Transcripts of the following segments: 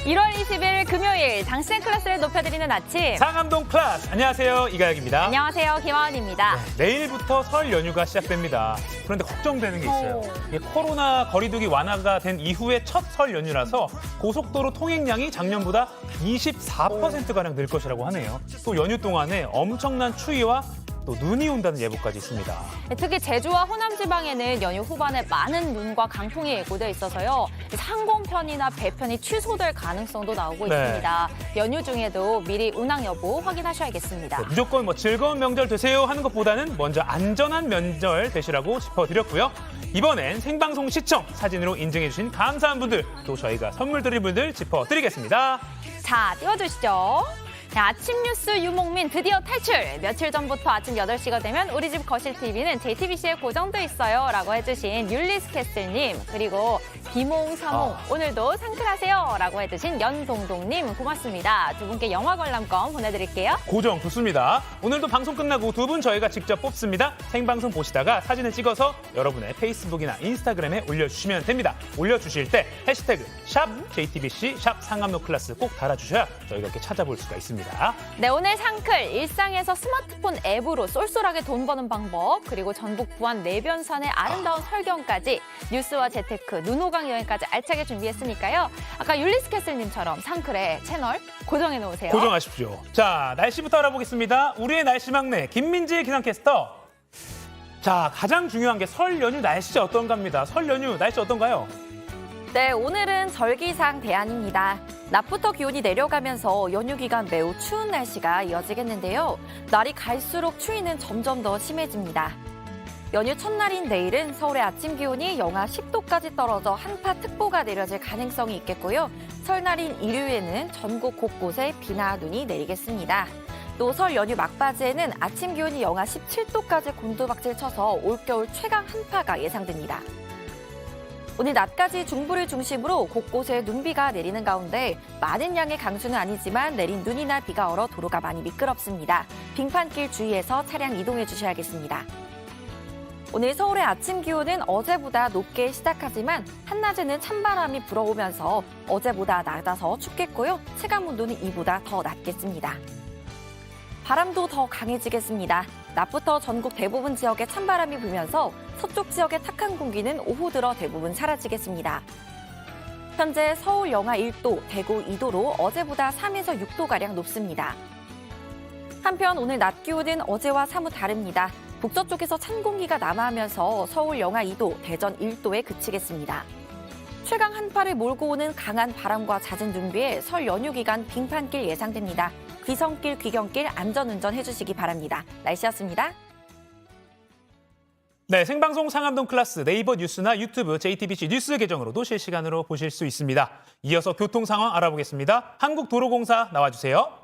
1월 20일 금요일 당신의 클래스를 높여드리는 아침. 상암동 클래스. 안녕하세요. 이가혁입니다. 안녕하세요. 김하은입니다. 내일부터 설 연휴가 시작됩니다. 그런데 걱정되는 게 있어요. 이게 코로나 거리두기 완화가 된 이후에 첫 설 연휴라서 고속도로 통행량이 작년보다 24%가량 늘 것이라고 하네요. 또 연휴 동안에 엄청난 추위와 또 눈이 온다는 예보까지 있습니다. 특히 제주와 호남 지방에는 연휴 후반에 많은 눈과 강풍이 예고돼 있어서요. 상공편이나 배편이 취소될 가능성도 나오고 있습니다. 연휴 중에도 미리 운항 여부 확인하셔야겠습니다. 무조건 즐거운 명절 되세요 하는 것보다는 먼저 안전한 명절 되시라고 짚어드렸고요. 이번엔 생방송 시청 사진으로 인증해주신 감사한 분들, 또 저희가 선물 드릴 분들 짚어드리겠습니다. 자, 띄워주시죠. 아침 뉴스 유목민 드디어 탈출! 며칠 전부터 아침 8시가 되면 우리 집 거실 TV는 JTBC에 고정돼 있어요 라고 해주신 율리스 캐슬님, 그리고 비몽 사몽 오늘도 상클하세요 라고 해주신 연동동님 고맙습니다. 두 분께 영화 관람권 보내드릴게요. 고정 좋습니다. 오늘도 방송 끝나고 두 분 저희가 직접 뽑습니다. 생방송 보시다가 사진을 찍어서 여러분의 페이스북이나 인스타그램에 올려주시면 됩니다. 올려주실 때 해시태그 샵 JTBC 샵 상암동 클래스 꼭 달아주셔야 저희가 이렇게 찾아볼 수가 있습니다. 네, 오늘 상클 일상에서 스마트폰 앱으로 쏠쏠하게 돈 버는 방법, 그리고 전북 부안 내변산의 아름다운 설경까지 뉴스와 재테크, 눈호강 여행까지 알차게 준비했으니까요. 아까 율리스 캐슬님처럼 상클의 채널 고정해 놓으세요. 고정하십시오. 자, 날씨부터 알아보겠습니다. 우리의 날씨 막내 김민지 기상캐스터. 자, 가장 중요한 게 설 연휴 날씨 어떤가입니다. 설 연휴 날씨 어떤가요? 네, 오늘은 절기상 대안입니다. 낮부터 기온이 내려가면서 연휴 기간 매우 추운 날씨가 이어지겠는데요. 날이 갈수록 추위는 점점 더 심해집니다. 연휴 첫날인 내일은 서울의 아침 기온이 영하 10도까지 떨어져 한파특보가 내려질 가능성이 있겠고요. 설날인 일요일에는 전국 곳곳에 비나 눈이 내리겠습니다. 또 설 연휴 막바지에는 아침 기온이 영하 17도까지 곤두박질 쳐서 올겨울 최강 한파가 예상됩니다. 오늘 낮까지 중부를 중심으로 곳곳에 눈비가 내리는 가운데 많은 양의 강수는 아니지만 내린 눈이나 비가 얼어 도로가 많이 미끄럽습니다. 빙판길 주의해서 차량 이동해 주셔야겠습니다. 오늘 서울의 아침 기온은 어제보다 높게 시작하지만 한낮에는 찬바람이 불어오면서 어제보다 낮아서 춥겠고요. 체감 온도는 이보다 더 낮겠습니다. 바람도 더 강해지겠습니다. 낮부터 전국 대부분 지역에 찬바람이 불면서 서쪽 지역의 탁한 공기는 오후 들어 대부분 사라지겠습니다. 현재 서울 영하 1도, 대구 2도로 어제보다 3에서 6도가량 높습니다. 한편 오늘 낮 기온은 어제와 사뭇 다릅니다. 북서쪽에서 찬 공기가 남하하면서 서울 영하 2도, 대전 1도에 그치겠습니다. 최강 한파를 몰고 오는 강한 바람과 잦은 눈비에 설 연휴 기간 빙판길 예상됩니다. 귀성길, 귀경길 안전운전 해주시기 바랍니다. 날씨였습니다. 네, 생방송 상암동 클래스 네이버 뉴스나 유튜브 JTBC 뉴스 계정으로도 실시간으로 보실 수 있습니다. 이어서 교통 상황 알아보겠습니다. 한국도로공사 나와주세요.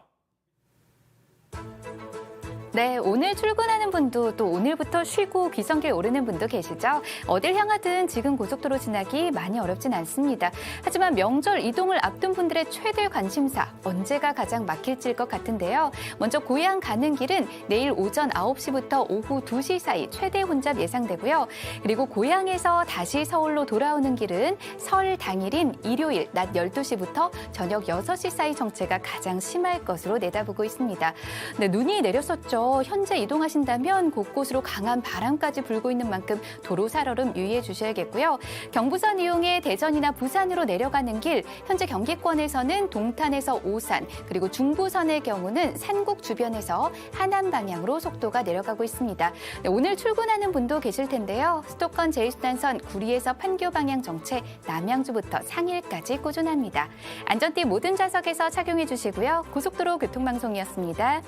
네, 오늘 출근하는 분도 또 오늘부터 쉬고 귀성길 오르는 분도 계시죠? 어딜 향하든 지금 고속도로 지나기 많이 어렵진 않습니다. 하지만 명절 이동을 앞둔 분들의 최대 관심사, 언제가 가장 막힐지일 것 같은데요. 먼저 고향 가는 길은 내일 오전 9시부터 오후 2시 사이 최대 혼잡 예상되고요. 그리고 고향에서 다시 서울로 돌아오는 길은 설 당일인 일요일 낮 12시부터 저녁 6시 사이 정체가 가장 심할 것으로 내다보고 있습니다. 네, 눈이 내렸었죠. 현재 이동하신다면 곳곳으로 강한 바람까지 불고 있는 만큼 도로 살얼음 유의해 주셔야겠고요. 경부선 이용해 대전이나 부산으로 내려가는 길, 현재 경기권에서는 동탄에서 오산, 그리고 중부선의 경우는 산곡 주변에서 하남 방향으로 속도가 내려가고 있습니다. 네, 오늘 출근하는 분도 계실 텐데요. 수도권 제1수단선 구리에서 판교 방향 정체, 남양주부터 상일까지 꾸준합니다. 안전띠 모든 좌석에서 착용해 주시고요. 고속도로 교통방송이었습니다.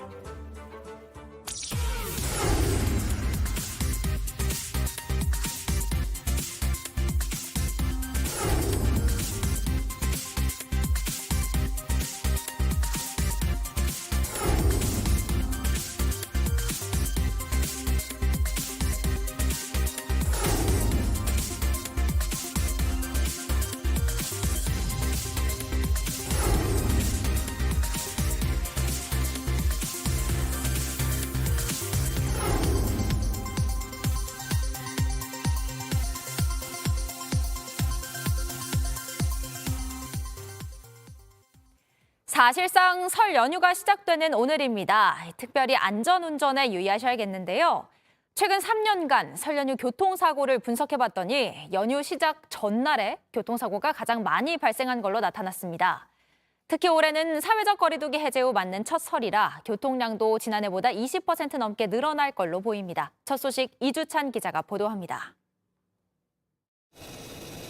사실상 설 연휴가 시작되는 오늘입니다. 특별히 안전운전에 유의하셔야겠는데요. 최근 3년간 설 연휴 교통사고를 분석해봤더니 연휴 시작 전날에 교통사고가 가장 많이 발생한 걸로 나타났습니다. 특히 올해는 사회적 거리두기 해제 후 맞는 첫 설이라 교통량도 지난해보다 20% 넘게 늘어날 걸로 보입니다. 첫 소식 이주찬 기자가 보도합니다.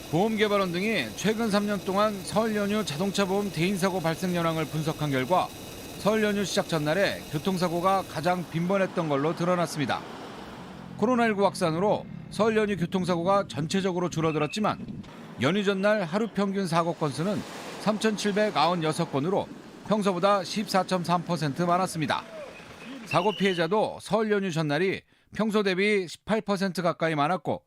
보험개발원 등이 최근 3년 동안 설 연휴 자동차 보험 대인사고 발생 현황을 분석한 결과 설 연휴 시작 전날에 교통사고가 가장 빈번했던 걸로 드러났습니다. 코로나19 확산으로 설 연휴 교통사고가 전체적으로 줄어들었지만 연휴 전날 하루 평균 사고 건수는 3,796건으로 평소보다 14.3% 많았습니다. 사고 피해자도 설 연휴 전날이 평소 대비 18% 가까이 많았고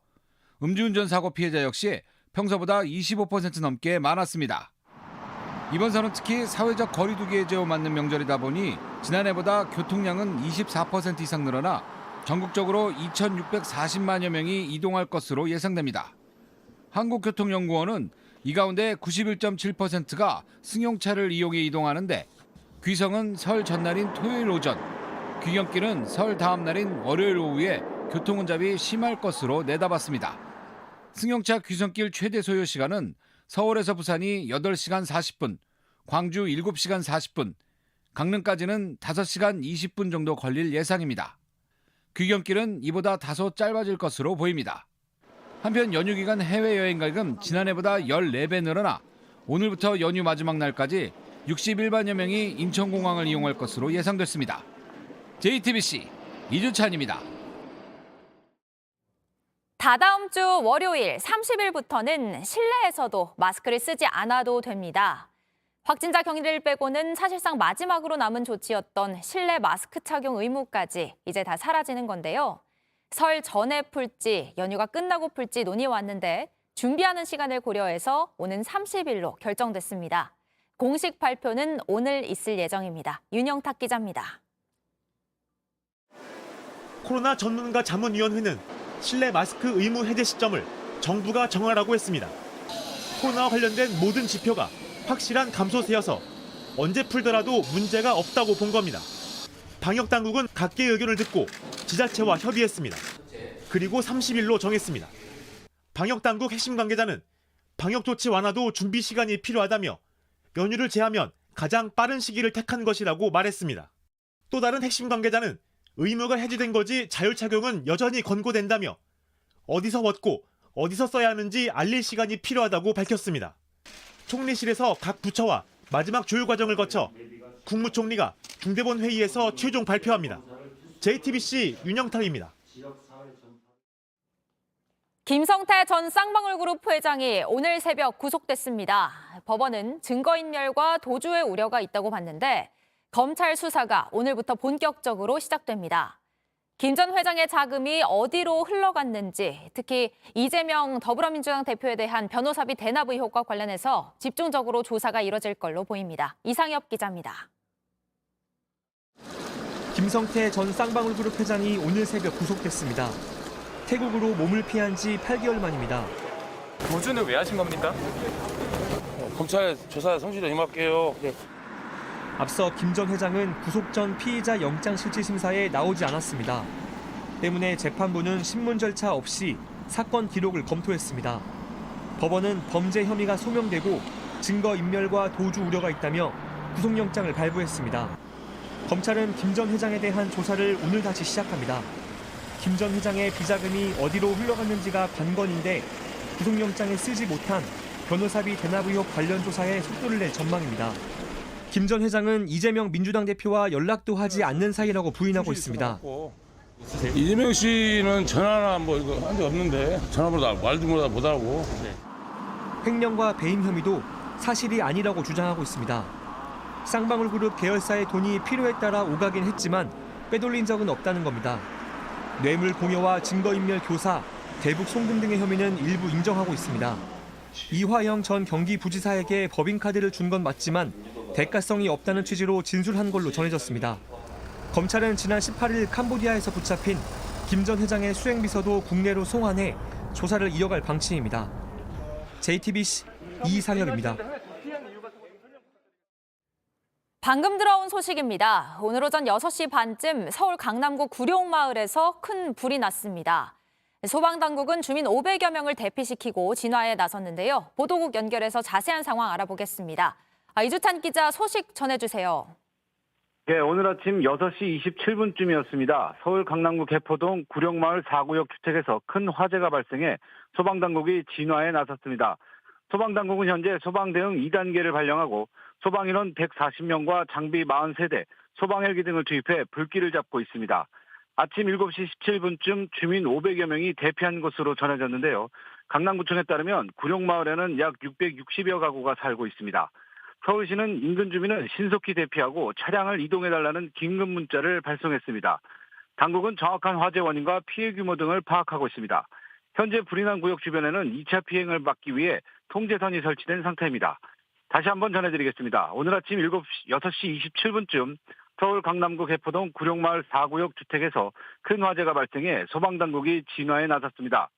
음주운전 사고 피해자 역시 평소보다 25% 넘게 많았습니다. 이번 설은 특히 사회적 거리두기 해제 후 맞는 명절이다 보니 지난해보다 교통량은 24% 이상 늘어나 전국적으로 2,640만여 명이 이동할 것으로 예상됩니다. 한국교통연구원은 이 가운데 91.7%가 승용차를 이용해 이동하는데 귀성은 설 전날인 토요일 오전, 귀경길은 설 다음 날인 월요일 오후에 교통혼잡이 심할 것으로 내다봤습니다. 승용차 귀성길 최대 소요 시간은 서울에서 부산이 8시간 40분, 광주 7시간 40분, 강릉까지는 5시간 20분 정도 걸릴 예상입니다. 귀경길은 이보다 다소 짧아질 것으로 보입니다. 한편 연휴 기간 해외여행 가격은 지난해보다 14배 늘어나 오늘부터 연휴 마지막 날까지 61만여 명이 인천공항을 이용할 것으로 예상됐습니다. JTBC 이주찬입니다. 다다음 주 월요일 30일부터는 실내에서도 마스크를 쓰지 않아도 됩니다. 확진자 격리를 빼고는 사실상 마지막으로 남은 조치였던 실내 마스크 착용 의무까지 이제 다 사라지는 건데요. 설 전에 풀지 연휴가 끝나고 풀지 논의 왔는데 준비하는 시간을 고려해서 오는 30일로 결정됐습니다. 공식 발표는 오늘 있을 예정입니다. 윤영탁 기자입니다. 코로나 전문가 자문위원회는 실내 마스크 의무 해제 시점을 정부가 정하라고 했습니다. 코로나와 관련된 모든 지표가 확실한 감소세여서 언제 풀더라도 문제가 없다고 본 겁니다. 방역당국은 각계의 의견을 듣고 지자체와 협의했습니다. 그리고 30일로 정했습니다. 방역당국 핵심 관계자는 방역조치 완화도 준비 시간이 필요하다며 연휴를 제하면 가장 빠른 시기를 택한 것이라고 말했습니다. 또 다른 핵심 관계자는 의무가 해제된 거지 자율 착용은 여전히 권고된다며 어디서 벗고 어디서 써야 하는지 알릴 시간이 필요하다고 밝혔습니다. 총리실에서 각 부처와 마지막 조율 과정을 거쳐 국무총리가 중대본 회의에서 최종 발표합니다. JTBC 윤영탁입니다. 김성태 전 쌍방울그룹 회장이 오늘 새벽 구속됐습니다. 법원은 증거인멸과 도주의 우려가 있다고 봤는데 검찰 수사가 오늘부터 본격적으로 시작됩니다. 김 전 회장의 자금이 어디로 흘러갔는지, 특히 이재명 더불어민주당 대표에 대한 변호사비 대납 의혹과 관련해서 집중적으로 조사가 이뤄질 걸로 보입니다. 이상엽 기자입니다. 김성태 전 쌍방울그룹 회장이 오늘 새벽 구속됐습니다. 태국으로 몸을 피한 지 8개월 만입니다. 도주는 왜 하신 겁니까? 검찰 조사 성실히 임할게요. 앞서 김 전 회장은 구속 전 피의자 영장실질심사에 나오지 않았습니다. 때문에 재판부는 신문 절차 없이 사건 기록을 검토했습니다. 법원은 범죄 혐의가 소명되고 증거인멸과 도주 우려가 있다며 구속영장을 발부했습니다. 검찰은 김 전 회장에 대한 조사를 오늘 다시 시작합니다. 김 전 회장의 비자금이 어디로 흘러갔는지가 관건인데 구속영장에 쓰지 못한 변호사비 대납 의혹 관련 조사에 속도를 낼 전망입니다. 김 전 회장은 이재명 민주당 대표와 연락도 하지 않는 사이라고 부인하고 있습니다. 이재명 씨는 전화나 뭐 이거 한 적 없는데 전화보다 말도 못하고. 횡령과 배임 혐의도 사실이 아니라고 주장하고 있습니다. 쌍방울그룹 계열사의 돈이 필요에 따라 오가긴 했지만 빼돌린 적은 없다는 겁니다. 뇌물 공여와 증거인멸 교사, 대북 송금 등의 혐의는 일부 인정하고 있습니다. 이화영 전 경기부지사에게 법인카드를 준 건 맞지만 대가성이 없다는 취지로 진술한 걸로 전해졌습니다. 검찰은 지난 18일 캄보디아에서 붙잡힌 김 전 회장의 수행비서도 국내로 송환해 조사를 이어갈 방침입니다. JTBC 이상엽입니다. 방금 들어온 소식입니다. 오늘 오전 6시 반쯤 서울 강남구 구룡마을에서 큰 불이 났습니다. 소방당국은 주민 500여 명을 대피시키고 진화에 나섰는데요. 보도국 연결해서 자세한 상황 알아보겠습니다. 이주찬 기자 소식 전해주세요. 네, 오늘 아침 6시 27분쯤이었습니다. 서울 강남구 개포동 구룡마을 4구역 주택에서 큰 화재가 발생해 소방당국이 진화에 나섰습니다. 소방당국은 현재 소방대응 2단계를 발령하고 소방인원 140명과 장비 43대, 소방헬기 등을 투입해 불길을 잡고 있습니다. 아침 7시 17분쯤 주민 500여 명이 대피한 것으로 전해졌는데요. 강남구청에 따르면 구룡마을에는 약 660여 가구가 살고 있습니다. 서울시는 인근 주민은 신속히 대피하고 차량을 이동해달라는 긴급 문자를 발송했습니다. 당국은 정확한 화재 원인과 피해 규모 등을 파악하고 있습니다. 현재 불이 난 구역 주변에는 2차 피해를 막기 위해 통제선이 설치된 상태입니다. 다시 한번 전해드리겠습니다. 오늘 아침 6시 27분쯤 서울 강남구 개포동 구룡마을 4구역 주택에서 큰 화재가 발생해 소방당국이 진화에 나섰습니다.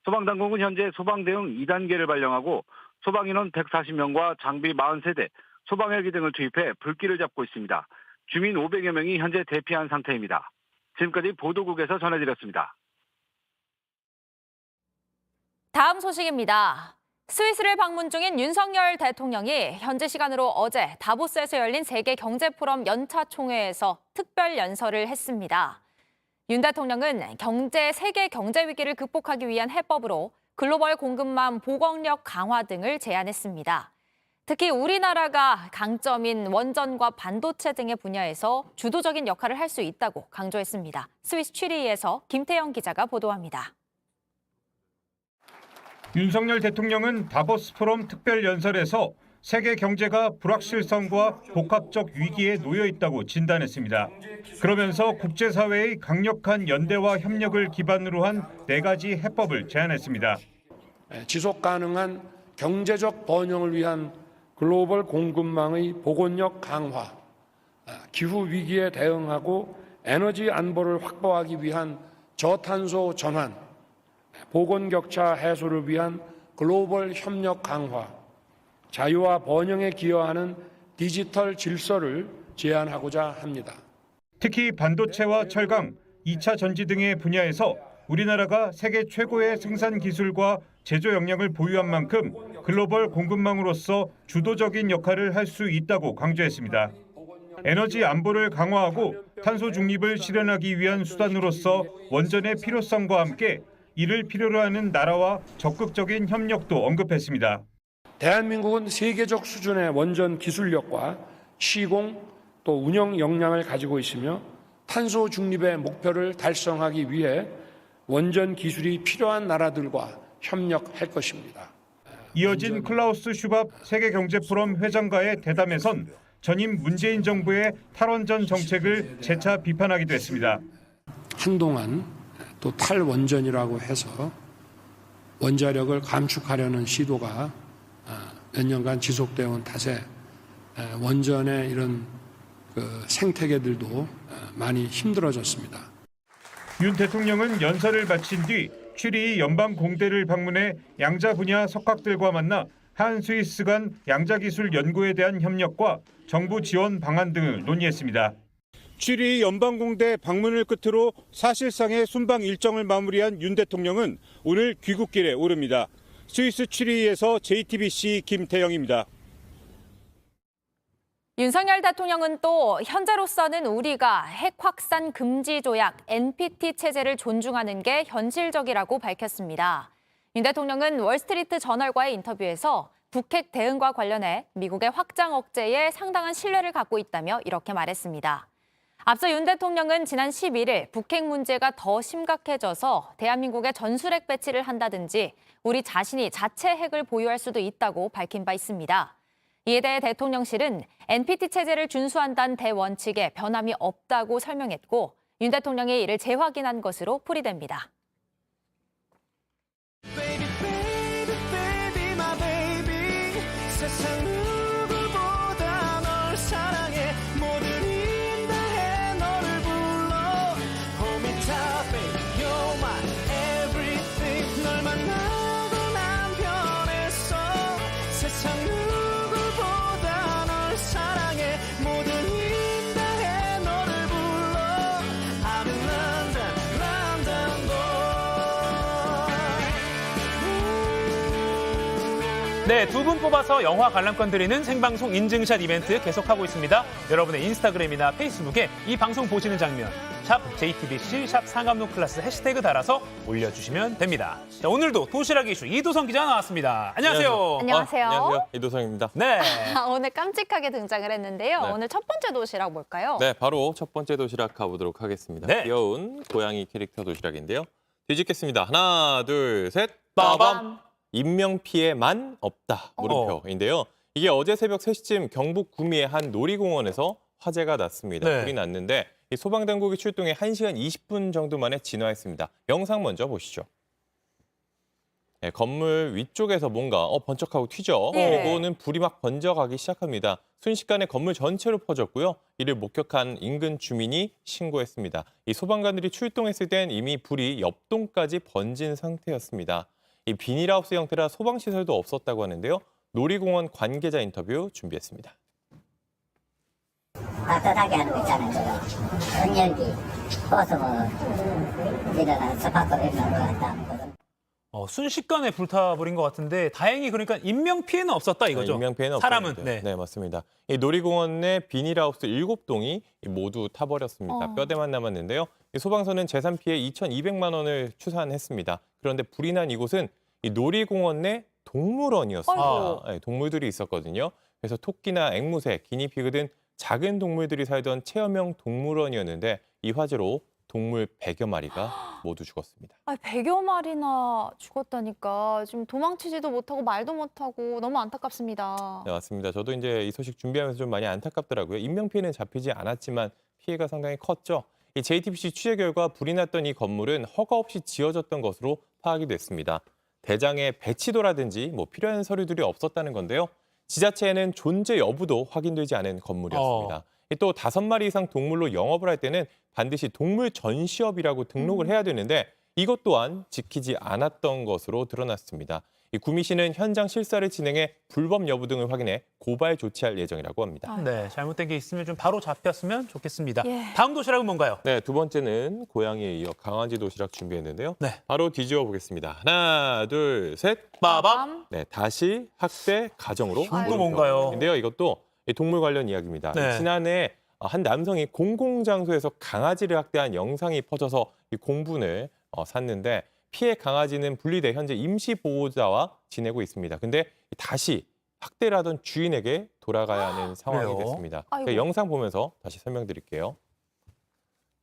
소방당국은 현재 소방대응 2단계를 발령하고 소방인원 140명과 장비 43대, 소방헬기 등을 투입해 불길을 잡고 있습니다. 주민 500여 명이 현재 대피한 상태입니다. 지금까지 보도국에서 전해드렸습니다. 다음 소식입니다. 스위스를 방문 중인 윤석열 대통령이 현지 시간으로 어제 다보스에서 열린 세계경제포럼 연차 총회에서 특별 연설을 했습니다. 윤 대통령은 세계 경제 위기를 극복하기 위한 해법으로 글로벌 공급망 보건력 강화 등을 제안했습니다. 특히 우리나라가 강점인 원전과 반도체 등의 분야에서 주도적인 역할을 할 수 있다고 강조했습니다. 스위스 취리히에서 김태영 기자가 보도합니다. 윤석열 대통령은 다보스 포럼 특별 연설에서 세계 경제가 불확실성과 복합적 위기에 놓여 있다고 진단했습니다. 그러면서 국제사회의 강력한 연대와 협력을 기반으로 한 4가지 해법을 제안했습니다. 지속 가능한 경제적 번영을 위한 글로벌 공급망의 보건력 강화, 기후 위기에 대응하고 에너지 안보를 확보하기 위한 저탄소 전환, 보건 격차 해소를 위한 글로벌 협력 강화, 자유와 번영에 기여하는 디지털 질서를 제안하고자 합니다. 특히 반도체와 철강, 2차 전지 등의 분야에서 우리나라가 세계 최고의 생산 기술과 제조 역량을 보유한 만큼 글로벌 공급망으로서 주도적인 역할을 할 수 있다고 강조했습니다. 에너지 안보를 강화하고 탄소 중립을 실현하기 위한 수단으로서 원전의 필요성과 함께 이를 필요로 하는 나라와 적극적인 협력도 언급했습니다. 대한민국은 세계적 수준의 원전 기술력과 시공 또 운영 역량을 가지고 있으며 탄소 중립의 목표를 달성하기 위해 원전 기술이 필요한 나라들과 협력할 것입니다. 이어진 클라우스 슈밥 세계경제포럼 회장과의 대담에선 전임 문재인 정부의 탈원전 정책을 재차 비판하기도 했습니다. 한동안 또 탈원전이라고 해서 원자력을 감축하려는 시도가 몇 년간 지속되어 온 탓에 원전의 이런 생태계들도 많이 힘들어졌습니다. 윤 대통령은 연설을 마친 뒤 취리히 연방공대를 방문해 양자 분야 석학들과 만나 한스위스 간 양자기술 연구에 대한 협력과 정부 지원 방안 등을 논의했습니다. 취리히 연방공대 방문을 끝으로 사실상의 순방 일정을 마무리한 윤 대통령은 오늘 귀국길에 오릅니다. 스위스 취리히에서 JTBC 김태영입니다. 윤석열 대통령은 또 현재로서는 우리가 핵 확산 금지 조약 NPT 체제를 존중하는 게 현실적이라고 밝혔습니다. 윤 대통령은 월스트리트 저널과의 인터뷰에서 북핵 대응과 관련해 미국의 확장 억제에 상당한 신뢰를 갖고 있다며 이렇게 말했습니다. 앞서 윤 대통령은 지난 11일 북핵 문제가 더 심각해져서 대한민국에 전술핵 배치를 한다든지 우리 자신이 자체 핵을 보유할 수도 있다고 밝힌 바 있습니다. 이에 대해 대통령실은 NPT 체제를 준수한다는 대원칙에 변함이 없다고 설명했고 윤 대통령이 이를 재확인한 것으로 풀이됩니다. 세상 누구보다 널 사랑해 모든 네, 두 분 뽑아서 영화 관람권 드리는 생방송 인증샷 이벤트 계속하고 있습니다. 여러분의 인스타그램이나 페이스북에 이 방송 보시는 장면, 샵 JTBC, 샵 상암동 클래스 해시태그 달아서 올려주시면 됩니다. 자, 오늘도 도시락 이슈 이도성 기자 나왔습니다. 안녕하세요. 안녕하세요. 안녕하세요. 이도성입니다. 네. 오늘 깜찍하게 등장을 했는데요. 네. 오늘 첫 번째 도시락 뭘까요? 네, 바로 첫 번째 도시락 가보도록 하겠습니다. 네. 귀여운 고양이 캐릭터 도시락인데요. 뒤집겠습니다. 하나, 둘, 셋. 빠밤. 인명 피해만 없다. 물음표인데요. 이게 어제 새벽 3시쯤 경북 구미의 한 놀이공원에서 화재가 났습니다. 네. 불이 났는데 이 소방당국이 출동해 1시간 20분 정도 만에 진화했습니다. 영상 먼저 보시죠. 네, 건물 위쪽에서 뭔가 번쩍하고 튀죠. 네. 그리고는 불이 막 번져가기 시작합니다. 순식간에 건물 전체로 퍼졌고요. 이를 목격한 인근 주민이 신고했습니다. 이 소방관들이 출동했을 땐 이미 불이 옆동까지 번진 상태였습니다. 이 비닐하우스 형태라 소방시설도 없었다고 하는데요. 놀이공원 관계자 인터뷰 준비했습니다. 따뜻하게 하는 거 있잖아요. 응열기, 호수 뭐 이런 스파크 이런 거 갖다. 순식간에 불타버린 것 같은데 다행히 그러니까 인명 피해는 없었다 이거죠. 네, 인명 피해는 사람은 없었는데. 네, 맞습니다. 이 놀이공원 내 비닐하우스 7동이 모두 타버렸습니다. 뼈대만 남았는데요. 이 소방서는 재산 피해 2,200만 원을 추산했습니다. 그런데 불이 난 이곳은 이 놀이공원 내 동물원이었습니다. 네, 동물들이 있었거든요. 그래서 토끼나 앵무새, 기니피그 등 작은 동물들이 살던 체험형 동물원이었는데 이 화재로 동물 100여 마리가 모두 죽었습니다. 100여 마리나 죽었다니까 지금 도망치지도 못하고 말도 못하고 너무 안타깝습니다. 네, 맞습니다. 저도 이제 이 소식 준비하면서 좀 많이 안타깝더라고요. 인명 피해는 잡히지 않았지만 피해가 상당히 컸죠. 이 JTBC 취재 결과 불이 났던 이 건물은 허가 없이 지어졌던 것으로 파악이 됐습니다. 대장에 배치도라든지 필요한 서류들이 없었다는 건데요. 지자체에는 존재 여부도 확인되지 않은 건물이었습니다. 또 5마리 이상 동물로 영업을 할 때는 반드시 동물 전시업이라고 등록을 해야 되는데 이것 또한 지키지 않았던 것으로 드러났습니다. 이 구미시는 현장 실사를 진행해 불법 여부 등을 확인해 고발 조치할 예정이라고 합니다. 네, 잘못된 게 있으면 좀 바로 잡혔으면 좋겠습니다. 예. 다음 도시락은 뭔가요? 네, 두 번째는 고양이에 이어 강아지 도시락 준비했는데요. 네. 바로 뒤집어 보겠습니다. 하나, 둘, 셋. 빠밤. 네, 다시 학대 가정으로. 또 뭔가요? 인데요, 이것도 동물 관련 이야기입니다. 네. 지난해 한 남성이 공공장소에서 강아지를 학대한 영상이 퍼져서 이 공분을 샀는데 피해 강아지는 분리돼 현재 임시보호자와 지내고 있습니다. 근데 다시 학대를 하던 주인에게 돌아가야 하는 상황이 왜요? 됐습니다. 아이고. 영상 보면서 다시 설명드릴게요.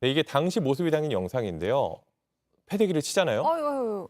네, 이게 당시 모습이 담긴 영상인데요. 패대기를 치잖아요. 아유,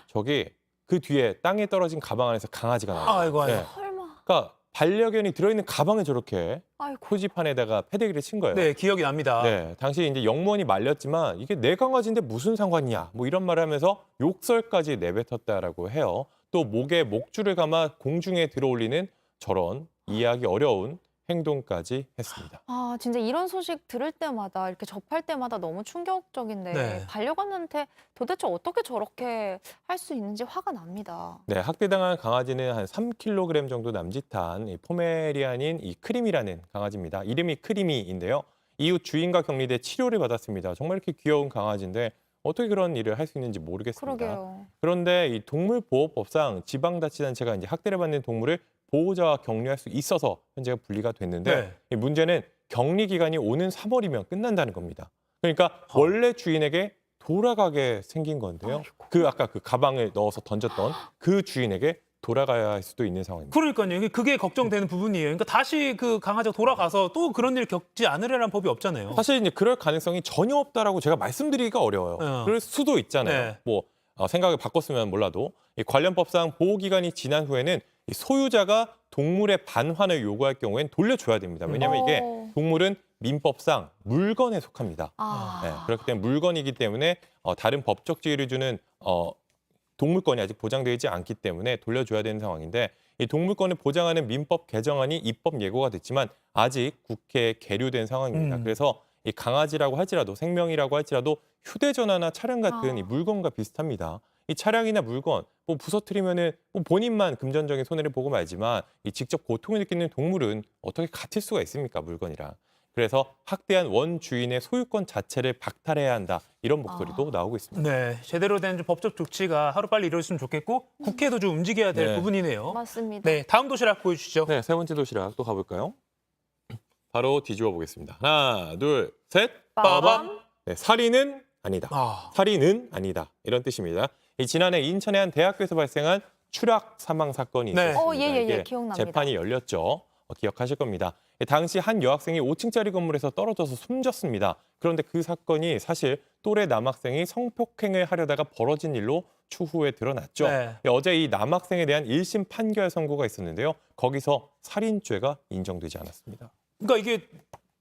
저기 그 뒤에 땅에 떨어진 가방 안에서 강아지가 나와요. 아이고, 아이고. 네. 설마. 그러니까 반려견이 들어있는 가방에 저렇게 아이고. 표지판에다가 패대기를 친 거예요. 네, 기억이 납니다. 네, 당시 이제 영무원이 말렸지만 이게 내 강아지인데 무슨 상관이야? 이런 말을 하면서 욕설까지 내뱉었다라고 해요. 또 목에 목줄을 감아 공중에 들어올리는 저런 이해하기 어려운 행동까지 했습니다. 진짜 이런 소식 들을 때마다 이렇게 접할 때마다 너무 충격적인데 네. 반려견한테 도대체 어떻게 저렇게 할 수 있는지 화가 납니다. 네, 학대당한 강아지는 한 3kg 정도 남짓한 이 포메리안인 이 크림이라는 강아지입니다. 이름이 크림이인데요. 이후 주인과 격리돼 치료를 받았습니다. 정말 이렇게 귀여운 강아지인데 어떻게 그런 일을 할 수 있는지 모르겠습니다. 그러게요. 그런데 이 동물보호법상 지방자치단체가 이제 학대를 받는 동물을 보호자와 격리할 수 있어서 현재가 분리가 됐는데 네. 이 문제는 격리 기간이 오는 3월이면 끝난다는 겁니다. 그러니까 원래 주인에게 돌아가게 생긴 건데요. 아까 그 가방을 넣어서 던졌던 그 주인에게 돌아가야 할 수도 있는 상황입니다. 그러니까요. 그게 걱정되는 부분이에요. 그러니까 다시 그 강아지가 돌아가서 또 그런 일 겪지 않으려는 법이 없잖아요. 사실 이제 그럴 가능성이 전혀 없다라고 제가 말씀드리기가 어려워요. 그럴 수도 있잖아요. 네. 생각을 바꿨으면 몰라도 이 관련 법상 보호 기간이 지난 후에는 이 소유자가 동물의 반환을 요구할 경우엔 돌려줘야 됩니다. 왜냐하면 이게 동물은 민법상 물건에 속합니다. 네, 그렇기 때문에 물건이기 때문에 다른 법적 지위를 주는 동물권이 아직 보장되지 않기 때문에 돌려줘야 되는 상황인데 이 동물권을 보장하는 민법 개정안이 입법 예고가 됐지만 아직 국회에 계류된 상황입니다. 그래서 이 강아지라고 할지라도 생명이라고 할지라도 휴대전화나 차량 같은 이 물건과 비슷합니다. 이 차량이나 물건 부서뜨리면은 본인만 금전적인 손해를 보고 말지만 이 직접 고통을 느끼는 동물은 어떻게 같을 수가 있습니까, 물건이랑. 그래서 학대한 원 주인의 소유권 자체를 박탈해야 한다. 이런 목소리도 나오고 있습니다. 네, 제대로 된 좀 법적 조치가 하루빨리 이루어졌으면 좋겠고 국회도 좀 움직여야 될 네. 부분이네요. 맞습니다. 네, 다음 도시락 보여주시죠. 네, 세 번째 도시락 또 가볼까요? 바로 뒤집어 보겠습니다. 하나, 둘, 셋. 빠밤. 네, 살인은 아니다. 살인은 아니다. 이런 뜻입니다. 이 지난해 인천의 한 대학교에서 발생한 추락 사망 사건이 네. 있었습니다. 예, 이게 기억납니다. 재판이 열렸죠. 기억하실 겁니다. 당시 한 여학생이 5층짜리 건물에서 떨어져서 숨졌습니다. 그런데 그 사건이 사실 또래 남학생이 성폭행을 하려다가 벌어진 일로 추후에 드러났죠. 네. 어제 이 남학생에 대한 1심 판결 선고가 있었는데요. 거기서 살인죄가 인정되지 않았습니다. 그러니까 이게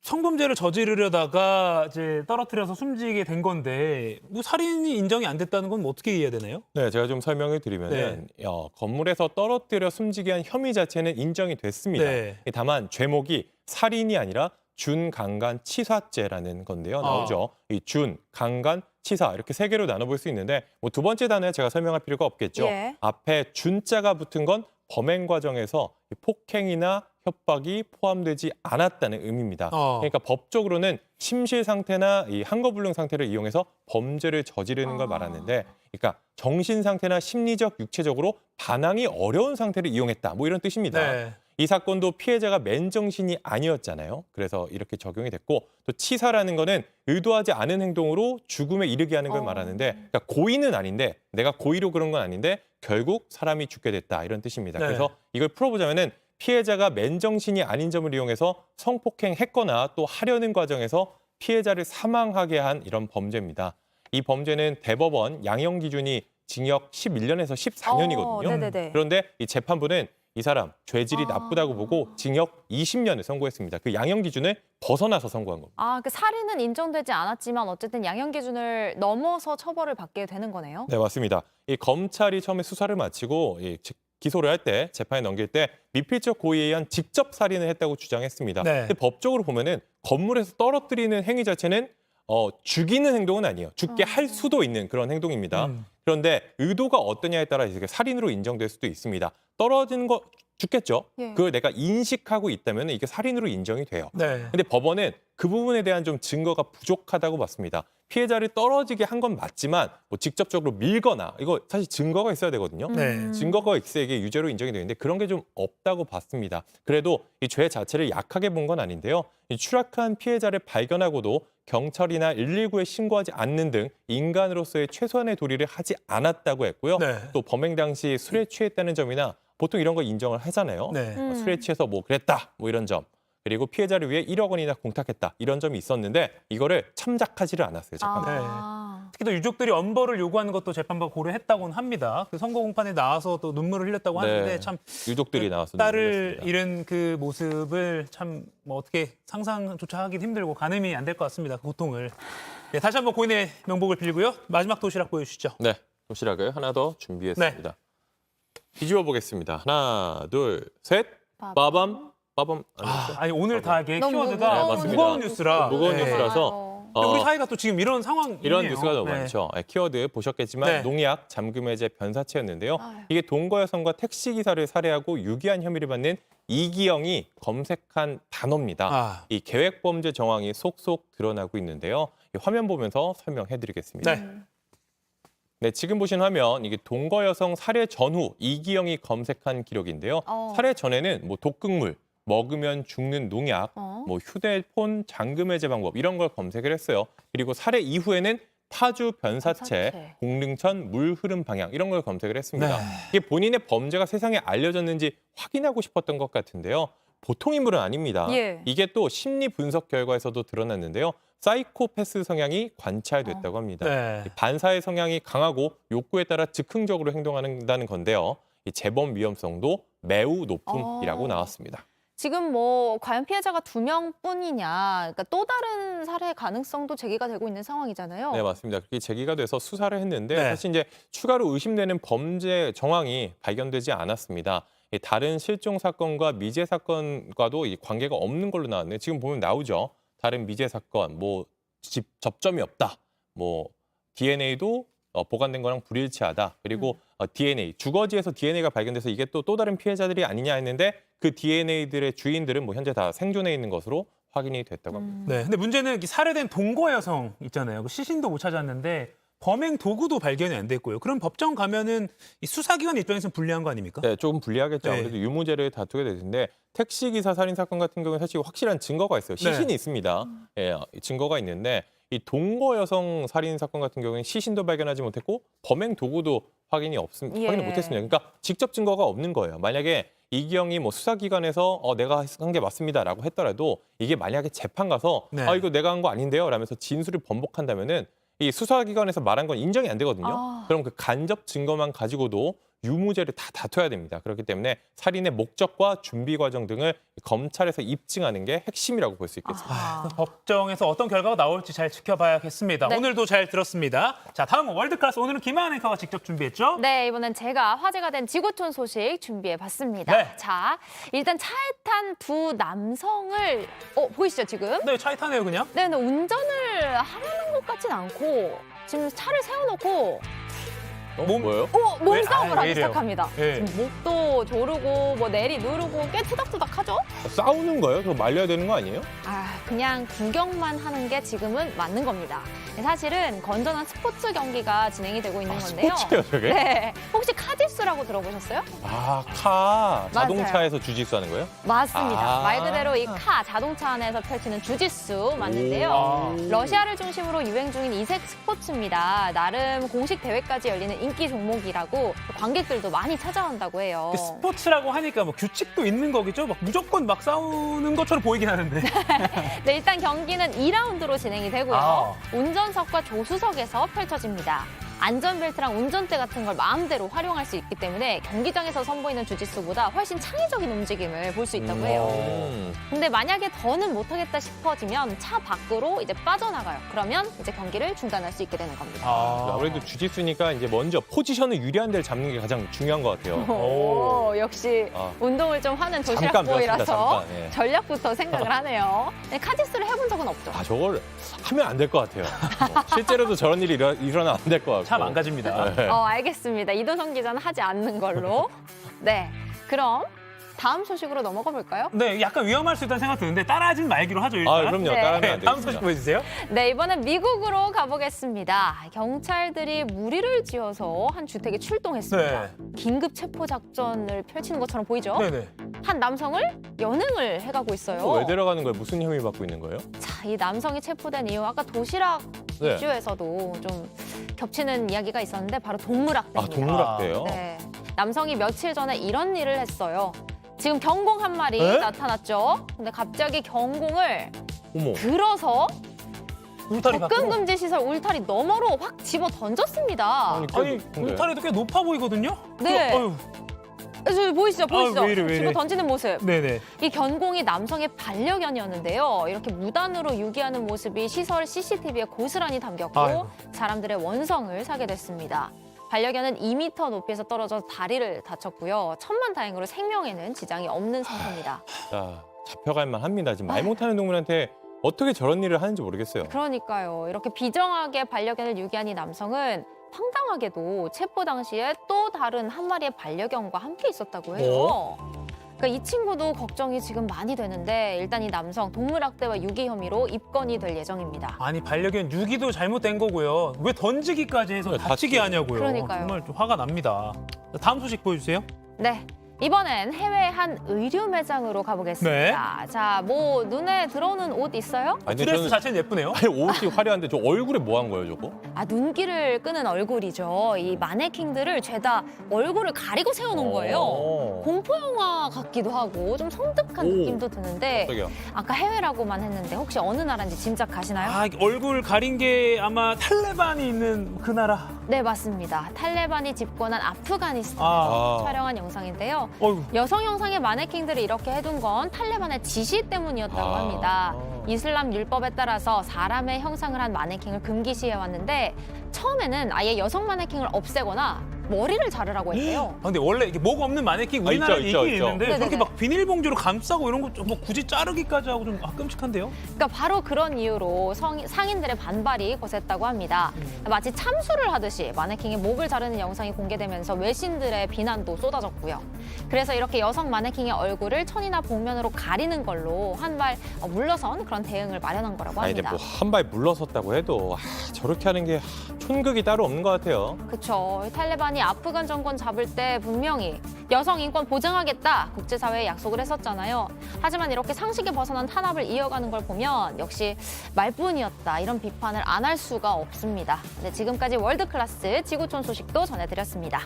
성범죄를 저지르려다가 이제 떨어뜨려서 숨지게 된 건데 뭐 살인이 인정이 안 됐다는 건 뭐 어떻게 이해해야 되나요? 네, 제가 좀 설명을 드리면은 건물에서 떨어뜨려 숨지게 한 혐의 자체는 인정이 됐습니다. 네. 다만 죄목이 살인이 아니라 준강간치사죄라는 건데요. 나오죠. 이 준, 강간, 치사 이렇게 세 개로 나눠볼 수 있는데 뭐 두 번째 단어에 제가 설명할 필요가 없겠죠. 예. 앞에 준자가 붙은 건 범행 과정에서 폭행이나 협박이 포함되지 않았다는 의미입니다. 그러니까 법적으로는 심실 상태나 이 한거불능 상태를 이용해서 범죄를 저지르는 걸 말하는데, 그러니까 정신 상태나 심리적, 육체적으로 반항이 어려운 상태를 이용했다. 뭐 이런 뜻입니다. 네. 이 사건도 피해자가 맨정신이 아니었잖아요. 그래서 이렇게 적용이 됐고, 또 치사라는 거는 의도하지 않은 행동으로 죽음에 이르게 하는 걸 말하는데, 그러니까 고의는 아닌데, 내가 고의로 그런 건 아닌데 결국 사람이 죽게 됐다 이런 뜻입니다. 네. 그래서 이걸 풀어보자면은 피해자가 맨정신이 아닌 점을 이용해서 성폭행했거나 또 하려는 과정에서 피해자를 사망하게 한 이런 범죄입니다. 이 범죄는 대법원 양형 기준이 징역 11년에서 14년이거든요. 네네네. 그런데 이 재판부는 이 사람 죄질이 나쁘다고 보고 징역 20년을 선고했습니다. 그 양형 기준을 벗어나서 선고한 겁니다. 그 살인은 인정되지 않았지만 어쨌든 양형 기준을 넘어서 처벌을 받게 되는 거네요. 네, 맞습니다. 이 검찰이 처음에 수사를 마치고 기소를 할 때, 재판에 넘길 때 미필적 고의에 의한 직접 살인을 했다고 주장했습니다. 네. 근데 법적으로 보면은 건물에서 떨어뜨리는 행위 자체는 죽이는 행동은 아니에요. 죽게 할 수도 있는 그런 행동입니다. 그런데 의도가 어떠냐에 따라 이게 살인으로 인정될 수도 있습니다. 떨어지는 거 죽겠죠. 예. 그걸 내가 인식하고 있다면 이게 살인으로 인정이 돼요. 네. 근데 법원은 그 부분에 대한 좀 증거가 부족하다고 봤습니다. 피해자를 떨어지게 한 건 맞지만 뭐 직접적으로 밀거나 이거 사실 증거가 있어야 되거든요. 네. 증거가 있어야 이게 유죄로 인정이 되는데 그런 게 좀 없다고 봤습니다. 그래도 이 죄 자체를 약하게 본 건 아닌데요. 이 추락한 피해자를 발견하고도 경찰이나 119에 신고하지 않는 등 인간으로서의 최소한의 도리를 하지 않았다고 했고요. 네. 또 범행 당시 술에 취했다는 점이나 보통 이런 거 인정을 하잖아요. 네. 술에 취해서 뭐 그랬다 뭐 이런 점. 그리고 피해자를 위해 1억 원이나 공탁했다 이런 점이 있었는데 이거를 참작하지를 않았어요. 재판에. 특히 또 유족들이 엄벌을 요구하는 것도 재판부가 고려했다고는 합니다. 그 선고 공판에 나와서 또 눈물을 흘렸다고 네. 하는데 참 유족들이 나와서 딸을 눈물을 잃은 그 모습을 참 뭐 어떻게 상상조차 하기 힘들고 가늠이 안 될 것 같습니다. 그 고통을. 네, 다시 한번 고인의 명복을 빌고요. 마지막 도시락 보여주시죠. 네, 도시락을 하나 더 준비했습니다. 뒤집어 보겠습니다. 하나, 둘, 셋. 빠밤. 빠밤. 아니 오늘 다 이게 너무 키워드가 네, 맞습니다. 무거운 뉴스라. 무거운 네. 뉴스라서 근데 우리 사회가 또 지금 이런 상황이네요. 이런 뉴스가 너무 네. 많죠. 키워드 보셨겠지만 네. 농약, 잠금해제, 변사체였는데요. 이게 동거 여성과 택시기사를 살해하고 유기한 혐의를 받는 이기영이 검색한 단어입니다. 이 계획범죄 정황이 속속 드러나고 있는데요. 이 화면 보면서 설명해드리겠습니다. 네, 지금 보신 화면 이게 동거 여성 살해 전후 이기영이 검색한 기록인데요. 살해 전에는 뭐 독극물, 먹으면 죽는 농약, 뭐 휴대폰 잠금해제 방법 이런 걸 검색을 했어요. 그리고 살해 이후에는 파주 변사체, 공릉천 물 흐름 방향 이런 걸 검색을 했습니다. 이게 본인의 범죄가 세상에 알려졌는지 확인하고 싶었던 것 같은데요. 보통 인물은 아닙니다. 예. 이게 또 심리 분석 결과에서도 드러났는데요. 사이코패스 성향이 관찰됐다고 합니다. 네. 반사의 성향이 강하고 욕구에 따라 즉흥적으로 행동한다는 건데요. 이 재범 위험성도 매우 높음이라고 나왔습니다. 지금 뭐 과연 피해자가 2명뿐이냐, 그러니까 또 다른 살해 가능성도 제기가 되고 있는 상황이잖아요. 네, 맞습니다. 그게 제기가 돼서 수사를 했는데 네. 사실 이제 추가로 의심되는 범죄 정황이 발견되지 않았습니다. 이 다른 실종 사건과 미제 사건과도 이 관계가 없는 걸로 나왔네요. 지금 보면 나오죠. 다른 미제 사건, 뭐 접점이 없다. 뭐 DNA도 보관된 거랑 불일치하다. 그리고 DNA, 주거지에서 DNA가 발견돼서 이게 또 다른 피해자들이 아니냐 했는데 그 DNA들의 주인들은 뭐 현재 다 생존해 있는 것으로 확인이 됐다고 합니다. 네, 근데 문제는 살해된 동거 여성 있잖아요. 그 시신도 못 찾았는데 범행 도구도 발견이 안 됐고요. 그럼 법정 가면은 이 수사기관 입장에서는 불리한 거 아닙니까? 네, 조금 불리하겠죠. 아무래도 네. 유무죄를 다투게 될 텐데 택시기사 살인 사건 같은 경우는 사실 확실한 증거가 있어요. 시신이 네. 있습니다. 예, 증거가 있는데 이 동거 여성 살인 사건 같은 경우는 시신도 발견하지 못했고 범행 도구도 확인을 못했습니다. 그러니까 직접 증거가 없는 거예요. 만약에 이기영이 뭐 수사기관에서 내가 한 게 맞습니다라고 했더라도 이게 만약에 재판 가서 네. 이거 내가 한 거 아닌데요 라면서 진술을 번복한다면은 이 수사기관에서 말한 건 인정이 안 되거든요. 그럼 그 간접 증거만 가지고도 유무죄를 다 다퉈야 됩니다. 그렇기 때문에 살인의 목적과 준비 과정 등을 검찰에서 입증하는 게 핵심이라고 볼 수 있겠습니다. 법정에서 어떤 결과가 나올지 잘 지켜봐야겠습니다. 네. 오늘도 잘 들었습니다. 자, 다음 월드클래스 오늘은 김하은 앵커가 직접 준비했죠? 네, 이번엔 제가 화제가 된 지구촌 소식 준비해봤습니다. 네. 자, 일단 차에 탄 두 남성을 보이시죠 지금? 네, 차에 타네요 그냥. 네, 근데 운전을 하려는 것 같진 않고 지금 차를 세워놓고 뭐예요? 몸싸움을 왜 하기 이래요? 시작합니다. 네. 지금 목도 조르고 뭐 내리 누르고 꽤 투닥투닥하죠? 싸우는 거예요? 그거 말려야 되는 거 아니에요? 그냥 구경만 하는 게 지금은 맞는 겁니다. 사실은 건전한 스포츠 경기가 진행이 되고 있는 건데요. 스포츠예요, 저게? 네. 혹시 카디스라고 들어보셨어요? 자동차에서 주짓수 하는 거예요? 맞습니다. 말 그대로 이 자동차 안에서 펼치는 주짓수 맞는데요. 러시아를 중심으로 유행 중인 이색 스포츠입니다. 나름 공식 대회까지 열리는 인기 종목이라고 관객들도 많이 찾아온다고 해요. 스포츠라고 하니까 뭐 규칙도 있는 거겠죠? 막 무조건 막 싸우는 것처럼 보이긴 하는데. 네, 일단 경기는 2라운드로 진행이 되고요. 운전석과 조수석에서 펼쳐집니다. 안전벨트랑 운전대 같은 걸 마음대로 활용할 수 있기 때문에 경기장에서 선보이는 주짓수보다 훨씬 창의적인 움직임을 볼 수 있다고 해요. 근데 만약에 더는 못하겠다 싶어지면 차 밖으로 이제 빠져나가요. 그러면 이제 경기를 중단할 수 있게 되는 겁니다. 아무래도 주짓수니까 이제 먼저 포지션을 유리한 데를 잡는 게 가장 중요한 것 같아요. 오, 역시 운동을 좀 하는 잠깐 도시락보이라서 배웠습니다, 잠깐. 예. 전략부터 생각을 하네요. 네, 카디스를 해본 적은 없죠? 저걸 하면 안 될 것 같아요. 실제로도 저런 일이 일어나면 안 될 것 같고. 차 망가집니다. 네. 알겠습니다. 이도성 기자는 하지 않는 걸로. 네, 그럼 다음 소식으로 넘어가 볼까요? 네, 약간 위험할 수 있다는 생각 드는데 따라하지 말기로 하죠, 일단. 그럼요. 네. 따라하면 안 네, 다음 되겠습니다. 소식 보여주세요. 네, 이번엔 미국으로 가보겠습니다. 경찰들이 무리를 지어서 한 주택에 출동했습니다. 네. 긴급 체포 작전을 펼치는 것처럼 보이죠? 네네. 한 남성을 연행을 해가고 있어요. 왜 데려가는 거예요? 무슨 혐의 받고 있는 거예요? 자, 이 남성이 체포된 이유 아까 도시락 네. 이슈에서도 좀 겹치는 이야기가 있었는데 바로 동물학대입니다. 동물학대요? 네. 남성이 며칠 전에 이런 일을 했어요. 지금 경공 한 마리 에? 나타났죠. 근데 갑자기 경공을 어머. 들어서 울타리 밖으로. 접근금지 시설 울타리 너머로 확 집어 던졌습니다. 아니, 근데. 울타리도 꽤 높아 보이거든요? 네. 아유, 저기 보이시죠? 보이시죠? 왜 이래. 집어 던지는 모습. 네네. 이 견공이 남성의 반려견이었는데요. 이렇게 무단으로 유기하는 모습이 시설 CCTV에 고스란히 담겼고 아이고. 사람들의 원성을 사게 됐습니다. 반려견은 2m 높이에서 떨어져 다리를 다쳤고요. 천만다행으로 생명에는 지장이 없는 상태입니다. 자, 잡혀갈 만합니다. 지금 말 못하는 동물한테 어떻게 저런 일을 하는지 모르겠어요. 그러니까요. 이렇게 비정하게 반려견을 유기한 이 남성은 황당하게도 체포 당시에 또 다른 한 마리의 반려견과 함께 있었다고 해요. 그러니까 이 친구도 걱정이 지금 많이 되는데 일단 이 남성 동물학대와 유기 혐의로 입건이 될 예정입니다. 아니, 반려견 유기도 잘못된 거고요. 왜 던지기까지 해서 네, 다치게 하냐고요. 그러니까요. 정말 좀 화가 납니다. 다음 소식 보여주세요. 네. 이번엔 해외 한 의류 매장으로 가보겠습니다. 자, 뭐 눈에 들어오는 옷 있어요? 아니, 드레스 저는 자체는 예쁘네요. 옷이 화려한데 저 얼굴에 뭐 한 거예요, 저거? 눈길을 끄는 얼굴이죠. 이 마네킹들을 죄다 얼굴을 가리고 세워놓은 거예요. 공포 영화 같기도 하고 좀 섬뜩한 느낌도 드는데 저기요. 아까 해외라고만 했는데 혹시 어느 나라인지 짐작 가시나요? 얼굴 가린 게 아마 탈레반이 있는 그 나라. 네, 맞습니다. 탈레반이 집권한 아프가니스탄에서 촬영한 영상인데요. 어이구. 여성 형상의 마네킹들을 이렇게 해둔 건 탈레반의 지시 때문이었다고 합니다. 이슬람 율법에 따라서 사람의 형상을 한 마네킹을 금기시해왔는데 처음에는 아예 여성 마네킹을 없애거나 머리를 자르라고 했대요. 아, 근데 원래 이게 목 없는 마네킹 우리나라에 있죠, 있긴 있죠. 있는데 네네네. 그렇게 막 비닐봉지로 감싸고 이런 거 뭐 굳이 자르기까지 하고 좀 끔찍한데요? 그러니까 바로 그런 이유로 상인들의 반발이 거셌다고 합니다. 마치 참수를 하듯이 마네킹의 목을 자르는 영상이 공개되면서 외신들의 비난도 쏟아졌고요. 그래서 이렇게 여성 마네킹의 얼굴을 천이나 복면으로 가리는 걸로 한 발 물러선 그런 대응을 마련한 거라고 아니, 근데 합니다. 뭐 한 발 물러섰다고 해도 저렇게 하는 게 촌극이 따로 없는 것 같아요. 그렇죠. 탈레반이 아프간 정권 잡을 때 분명히 여성 인권 보장하겠다 국제사회에 약속을 했었잖아요. 하지만 이렇게 상식에 벗어난 탄압을 이어가는 걸 보면 역시 말뿐이었다 이런 비판을 안 할 수가 없습니다. 네, 지금까지 월드클래스 지구촌 소식도 전해드렸습니다.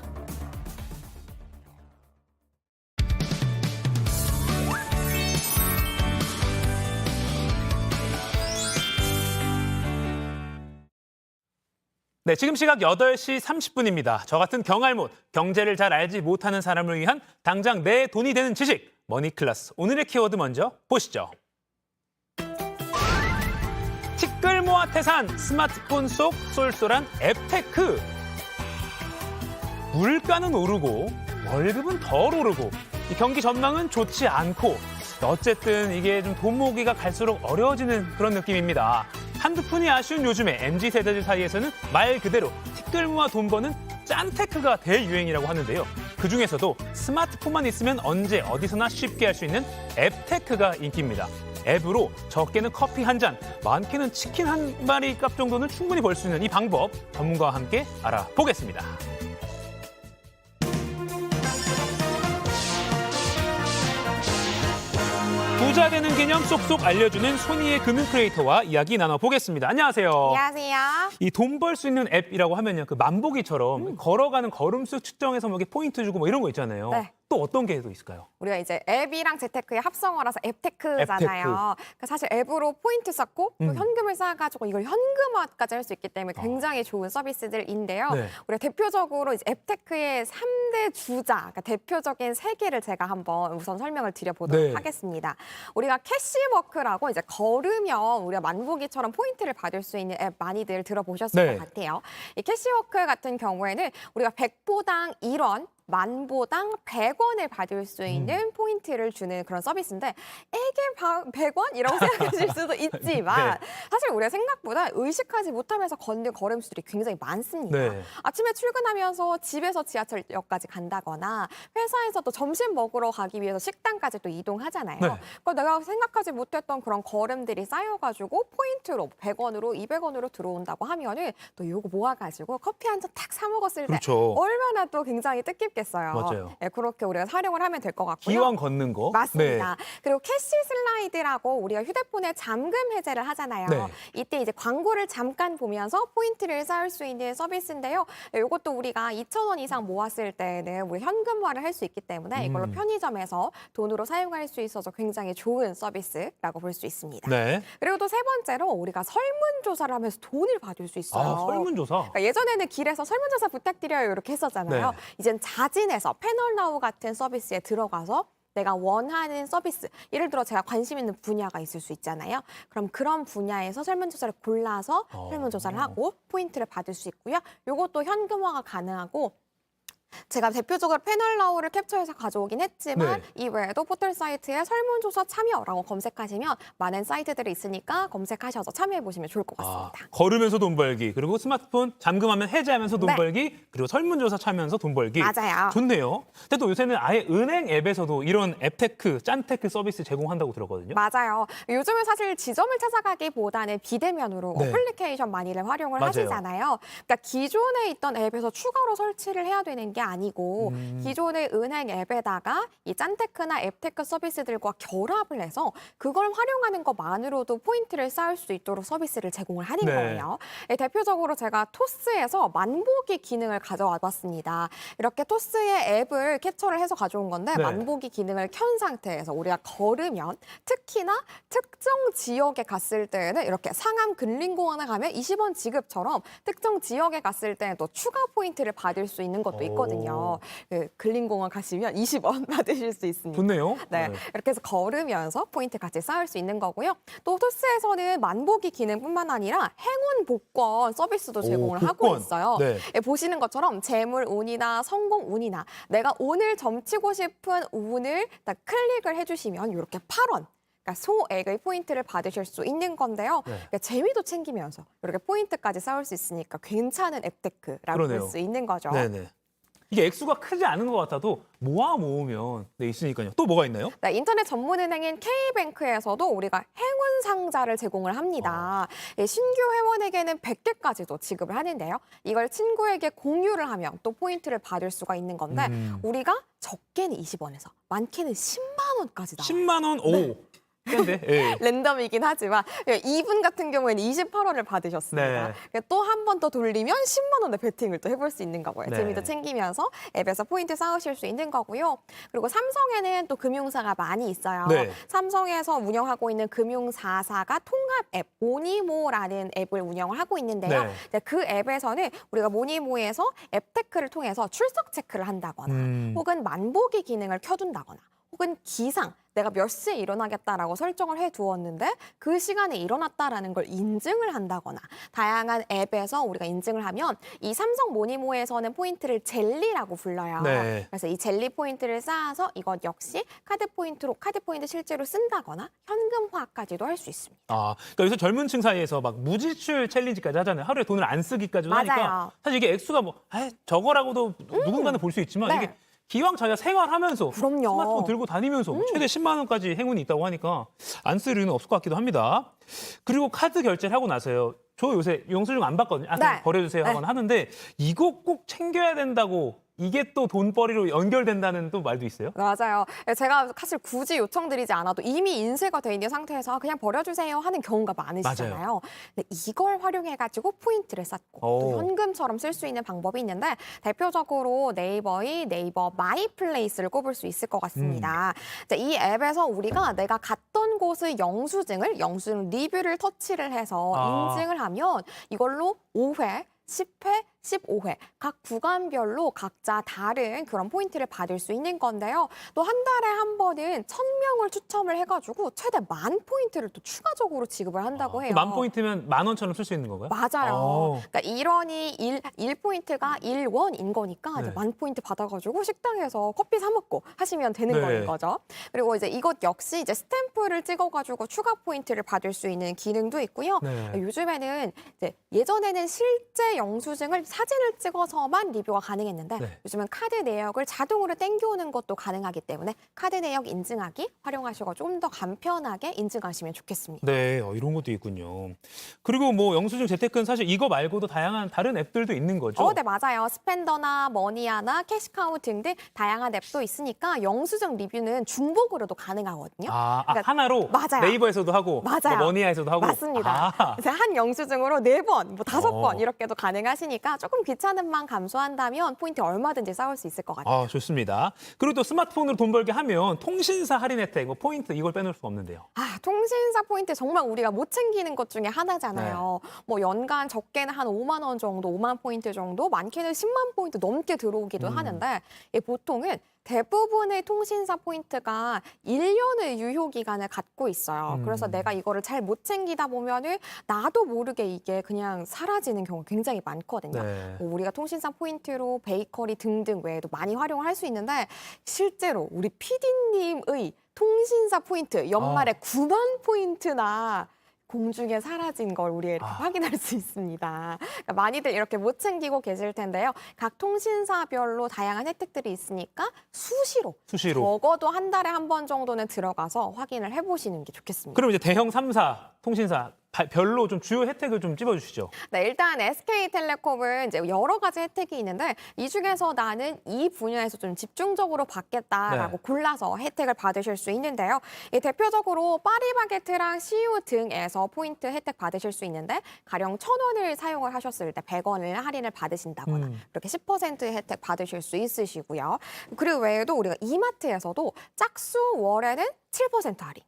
네, 지금 시각 8시 30분입니다. 저 같은 경알못, 경제를 잘 알지 못하는 사람을 위한 당장 내 돈이 되는 지식, 머니클래스. 오늘의 키워드 먼저 보시죠. 티끌모아 태산, 스마트폰 속 쏠쏠한 앱테크. 물가는 오르고 월급은 덜 오르고 이 경기 전망은 좋지 않고 어쨌든 이게 좀 돈 모으기가 갈수록 어려워지는 그런 느낌입니다. 한두 푼이 아쉬운 요즘에 MZ세대들 사이에서는 말 그대로 티끌 모아 돈 버는 짠테크가 대유행이라고 하는데요. 그중에서도 스마트폰만 있으면 언제 어디서나 쉽게 할 수 있는 앱테크가 인기입니다. 앱으로 적게는 커피 한 잔, 많게는 치킨 한 마리 값 정도는 충분히 벌 수 있는 이 방법 전문가와 함께 알아보겠습니다. 부자 되는 개념 쏙쏙 알려주는 손희의 금융 크리에이터와 이야기 나눠보겠습니다. 안녕하세요. 안녕하세요. 이 돈 벌 수 있는 앱이라고 하면요, 그 만보기처럼 걸어가는 걸음수 측정해서 뭐 이렇게 포인트 주고 뭐 이런 거 있잖아요. 네. 또 어떤 게 또 있을까요? 우리가 이제 앱이랑 재테크의 합성어라서 앱테크잖아요. 앱테크. 그러니까 사실 앱으로 포인트 쌓고 또 현금을 쌓아가지고 이걸 현금화까지 할 수 있기 때문에 굉장히 좋은 서비스들인데요. 네. 우리가 대표적으로 이제 앱테크의 3대 주자, 그러니까 대표적인 3개를 제가 한번 우선 설명을 드려보도록 네. 하겠습니다. 우리가 캐시워크라고 이제 걸으면 우리가 만보기처럼 포인트를 받을 수 있는 앱 많이들 들어보셨을 네. 것 같아요. 이 캐시워크 같은 경우에는 우리가 100보당 1원, 만보당 100원을 받을 수 있는 포인트를 주는 그런 서비스인데 이게 100원이라고 생각하실 수도 있지만 네. 사실 우리가 생각보다 의식하지 못하면서 걷는 걸음수들이 굉장히 많습니다. 네. 아침에 출근하면서 집에서 지하철역까지 간다거나 회사에서 또 점심 먹으러 가기 위해서 식당까지 또 이동하잖아요. 네. 그러니까 내가 생각하지 못했던 그런 걸음들이 쌓여가지고 포인트로 100원으로 200원으로 들어온다고 하면은 또 요거 모아가지고 커피 한 잔 탁 사 먹었을 그렇죠. 때 얼마나 또 굉장히 뜻깊겠어요. 맞아요. 네, 그렇게 우리가 활용을 하면 될 것 같고요. 기왕 걷는 거. 맞습니다. 그리고 캐시 슬라이드라고 우리가 휴대폰에 잠금 해제를 하잖아요. 네. 이때 이제 광고를 잠깐 보면서 포인트를 쌓을 수 있는 서비스인데요. 이것도 우리가 2,000원 이상 모았을 때는 우리 현금화를 할 수 있기 때문에 이걸로 편의점에서 돈으로 사용할 수 있어서 굉장히 좋은 서비스라고 볼 수 있습니다. 네. 그리고 또 세 번째로 우리가 설문조사를 하면서 돈을 받을 수 있어요. 아, 설문조사. 그러니까 예전에는 길에서 설문조사 부탁드려요 이렇게 했었잖아요. 네. 이젠 자진해서 패널나우 같은 서비스에 들어가서 내가 원하는 서비스, 예를 들어 제가 관심 있는 분야가 있을 수 있잖아요. 그럼 그런 분야에서 설문조사를 골라서 설문조사를 하고 포인트를 받을 수 있고요. 이것도 현금화가 가능하고 제가 대표적으로 패널나우를 캡처해서 가져오긴 했지만 네. 이 외에도 포털 사이트에 설문조사 참여라고 검색하시면 많은 사이트들이 있으니까 검색하셔서 참여해보시면 좋을 것 같습니다. 걸으면서 돈 벌기, 그리고 스마트폰 잠금하면 해제하면서 돈 네. 벌기, 그리고 설문조사 참여하면서 돈 벌기. 맞아요. 좋네요. 근데 또 요새는 아예 은행 앱에서도 이런 앱테크, 짠테크 서비스 제공한다고 들었거든요. 맞아요. 요즘은 사실 지점을 찾아가기보다는 비대면으로 네. 어플리케이션 많이들 활용을 맞아요. 하시잖아요. 그러니까 기존에 있던 앱에서 추가로 설치를 해야 되는 게 아니고 기존의 은행 앱에다가 이 짠테크나 앱테크 서비스들과 결합을 해서 그걸 활용하는 것만으로도 포인트를 쌓을 수 있도록 서비스를 제공을 하는 네. 거예요. 대표적으로 제가 토스에서 만보기 기능을 가져와 봤습니다. 이렇게 토스의 앱을 캡처를 해서 가져온 건데 네. 만보기 기능을 켠 상태에서 우리가 걸으면 특히나 특정 지역에 갔을 때는 이렇게 상암 근린공원에 가면 20원 지급처럼 특정 지역에 갔을 때는 또 추가 포인트를 받을 수 있는 것도 있거든요. 있거든요. 그 근린공원 가시면 20원 받으실 수 있습니다. 좋네요. 네, 이렇게 해서 걸으면서 포인트 같이 쌓을 수 있는 거고요. 또 토스에서는 만보기 기능뿐만 아니라 행운 복권 서비스도 제공을 하고 복권. 있어요. 네. 예, 보시는 것처럼 재물 운이나 성공 운이나 내가 오늘 점치고 싶은 운을 딱 클릭을 해주시면 이렇게 8원. 그러니까 소액의 포인트를 받으실 수 있는 건데요. 네. 그러니까 재미도 챙기면서 이렇게 포인트까지 쌓을 수 있으니까 괜찮은 앱테크라고 볼 그러네요. 수 있는 거죠. 네네. 이게 액수가 크지 않은 것 같아도 모으면 네, 있으니까요. 또 뭐가 있나요? 네, 인터넷 전문은행인 K뱅크에서도 우리가 행운 상자를 제공을 합니다. 예, 신규 회원에게는 100개까지도 지급을 하는데요. 이걸 친구에게 공유를 하면 또 포인트를 받을 수가 있는 건데 우리가 적게는 20원에서 많게는 10만 원까지 나와요. 10만 원? 오. 깬데? 예. 랜덤이긴 하지만 이분 같은 경우에는 28원을 받으셨습니다. 네. 또 한 번 더 돌리면 10만 원의 베팅을 또 해볼 수 있는 거고요. 네. 재미도 챙기면서 앱에서 포인트 쌓으실 수 있는 거고요. 그리고 삼성에는 또 금융사가 많이 있어요. 네. 삼성에서 운영하고 있는 금융사사가 통합 앱 모니모라는 앱을 운영을 하고 있는데요. 네. 그 앱에서는 우리가 모니모에서 앱테크를 통해서 출석 체크를 한다거나 혹은 만보기 기능을 켜둔다거나 혹은 기상, 내가 몇 시에 일어나겠다라고 설정을 해두었는데 그 시간에 일어났다라는 걸 인증을 한다거나 다양한 앱에서 우리가 인증을 하면 이 삼성 모니모에서는 포인트를 젤리라고 불러요. 네. 그래서 이 젤리 포인트를 쌓아서 이것 역시 카드 포인트 실제로 쓴다거나 현금화까지도 할 수 있습니다. 아, 그러니까 요새 젊은 층 사이에서 막 무지출 챌린지까지 하잖아요. 하루에 돈을 안 쓰기까지도 하니까 맞아요. 사실 이게 액수가 뭐 저거라고도 누군가는 볼 수 있지만 네. 이게 기왕 자기가 생활하면서 그럼요. 스마트폰 들고 다니면서 최대 10만 원까지 행운이 있다고 하니까 안 쓸 이유는 없을 것 같기도 합니다. 그리고 카드 결제를 하고 나서요. 저 요새 영수증 안 받거든요. 아, 그냥 네. 버려주세요 하거나 하는데 이거 꼭 챙겨야 된다고 이게 또 돈벌이로 연결된다는 또 말도 있어요? 맞아요. 제가 사실 굳이 요청드리지 않아도 이미 인쇄가 돼 있는 상태에서 그냥 버려주세요 하는 경우가 많으시잖아요. 맞아요. 근데 이걸 활용해가지고 포인트를 쌓고 또 현금처럼 쓸 수 있는 방법이 있는데 대표적으로 네이버의 네이버 마이플레이스를 꼽을 수 있을 것 같습니다. 이제 이 앱에서 우리가 내가 갔던 곳의 영수증 리뷰를 터치를 해서 인증을 하면 이걸로 5회, 10회, 15회 각 구간별로 각자 다른 그런 포인트를 받을 수 있는 건데요. 또 한 달에 한 번은 1000명을 추첨을 해가지고 최대 10,000포인트를 또 추가적으로 지급을 한다고 해요. 10,000포인트면 10,000원처럼 쓸 수 있는 건가요? 맞아요. 그러니까 1포인트가 1원인 거니까 이제 네. 10,000포인트 받아가지고 식당에서 커피 사 먹고 하시면 되는 네. 거는 거죠. 그리고 이제 이것 역시 이제 스탬프를 찍어가지고 추가 포인트를 받을 수 있는 기능도 있고요. 네. 요즘에는 이제 예전에는 실제 영수증을 사진을 찍어서만 리뷰가 가능했는데 네. 요즘은 카드 내역을 자동으로 땡겨오는 것도 가능하기 때문에 카드 내역 인증하기 활용하시고 좀 더 간편하게 인증하시면 좋겠습니다. 네, 이런 것도 있군요. 그리고 뭐 영수증 재테크는 사실 이거 말고도 다양한 다른 앱들도 있는 거죠? 네, 맞아요. 스펜더나 머니아나 캐시카우 등등 다양한 앱도 있으니까 영수증 리뷰는 중복으로도 가능하거든요. 그러니까 하나로 맞아요. 네이버에서도 하고 맞아요. 뭐 머니아에서도 하고. 맞습니다. 그래서 한 영수증으로 4번, 뭐 5번 어. 이렇게도 가능하시니까 조금 귀찮음만 감소한다면 포인트 얼마든지 쌓을 수 있을 것 같아요. 좋습니다. 그리고 또 스마트폰으로 돈 벌게 하면 통신사 할인 혜택, 뭐 포인트 이걸 빼놓을 수가 없는데요. 통신사 포인트 정말 우리가 못 챙기는 것 중에 하나잖아요. 뭐 연간 적게는 한 5만 원 정도, 5만 포인트 정도, 많게는 10만 포인트 넘게 들어오기도 하는데 보통은 대부분의 통신사 포인트가 1년의 유효 기간을 갖고 있어요. 그래서 내가 이거를 잘 못 챙기다 보면은 나도 모르게 이게 그냥 사라지는 경우가 굉장히 많거든요. 네. 우리가 통신사 포인트로 베이커리 등등 외에도 많이 활용을 할 수 있는데 실제로 우리 PD님의 통신사 포인트 연말에 9만 포인트나 공중에 사라진 걸 우리 이렇게 확인할 수 있습니다. 그러니까 많이들 이렇게 못 챙기고 계실 텐데요. 각 통신사별로 다양한 혜택들이 있으니까 수시로. 적어도 한 달에 한 번 정도는 들어가서 확인을 해보시는 게 좋겠습니다. 그럼 이제 대형 3사 통신사 별로 좀 주요 혜택을 좀 찝어주시죠. 네, 일단 SK텔레콤은 이제 여러 가지 혜택이 있는데 이 중에서 나는 이 분야에서 좀 집중적으로 받겠다라고 골라서 혜택을 받으실 수 있는데요. 대표적으로 파리바게트랑 CU 등에서 포인트 혜택 받으실 수 있는데 가령 1,000원을 사용을 하셨을 때 100원을 할인을 받으신다거나 이렇게 10%의 혜택 받으실 수 있으시고요. 그리고 외에도 우리가 이마트에서도 짝수 월에는 7% 할인.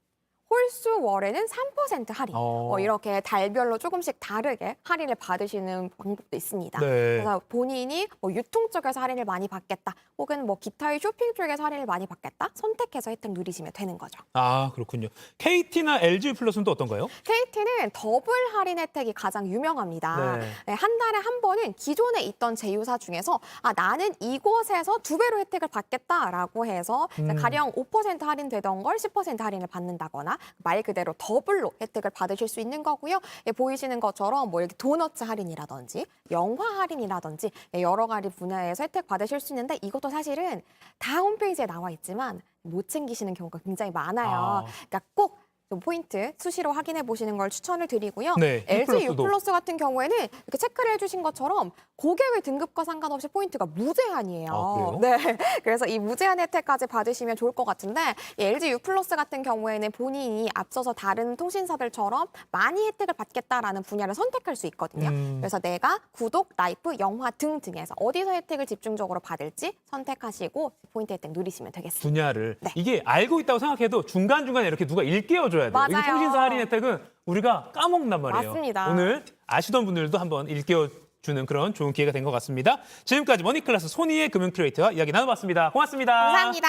홀수 월에는 3% 할인. 이렇게 달별로 조금씩 다르게 할인을 받으시는 방법도 있습니다. 네. 그래서 본인이 뭐 유통 쪽에서 할인을 많이 받겠다, 혹은 뭐 기타의 쇼핑 쪽에서 할인을 많이 받겠다, 선택해서 혜택 누리시면 되는 거죠. 아, 그렇군요. KT나 LG 플러스는 또 어떤가요? KT는 더블 할인 혜택이 가장 유명합니다. 네. 한 달에 한 번은 기존에 있던 제휴사 중에서 나는 이곳에서 2배로 혜택을 받겠다라고 해서 가령 5% 할인되던 걸 10% 할인을 받는다거나 말 그대로 더블로 혜택을 받으실 수 있는 거고요. 보이시는 것처럼 뭐 이렇게 도너츠 할인이라든지 영화 할인이라든지 여러 가지 분야에서 혜택 받으실 수 있는데, 이것도 사실은 다 홈페이지에 나와 있지만 못 챙기시는 경우가 굉장히 많아요. 그러니까 꼭 좀 포인트 수시로 확인해 보시는 걸 추천을 드리고요. 네, LG U+도. U+ 같은 경우에는 이렇게 체크를 해주신 것처럼 고객의 등급과 상관없이 포인트가 무제한이에요. 아, 그래요? 네, 그래서 이 무제한 혜택까지 받으시면 좋을 것 같은데, 이 LG U+ 같은 경우에는 본인이 앞서서 다른 통신사들처럼 많이 혜택을 받겠다라는 분야를 선택할 수 있거든요. 그래서 내가 구독, 라이프, 영화 등등에서 어디서 혜택을 집중적으로 받을지 선택하시고 포인트 혜택 누리시면 되겠습니다. 분야를. 네. 이게 알고 있다고 생각해도 중간중간에 이렇게 누가 일깨워줘야 돼요. 맞아요. 이게 통신사 할인 혜택은 우리가 까먹는단 말이에요. 맞습니다. 오늘 아시던 분들도 한번 일깨워주는 그런 좋은 기회가 된 것 같습니다. 지금까지 머니클래스 손희의 금융 큐레이터와 이야기 나눠봤습니다. 고맙습니다. 감사합니다.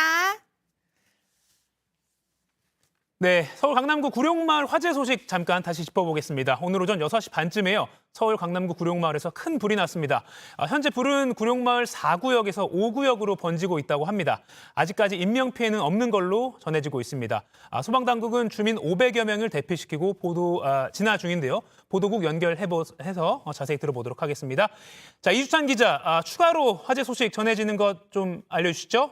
네, 서울 강남구 구룡마을 화재 소식 잠깐 다시 짚어보겠습니다. 오늘 오전 6시 반쯤에요. 서울 강남구 구룡마을에서 큰 불이 났습니다. 현재 불은 구룡마을 4구역에서 5구역으로 번지고 있다고 합니다. 아직까지 인명피해는 없는 걸로 전해지고 있습니다. 소방당국은 주민 500여 명을 대피시키고 진화 중인데요. 보도국 연결해서 자세히 들어보도록 하겠습니다. 자, 이주찬 기자, 추가로 화재 소식 전해지는 것 좀 알려주시죠.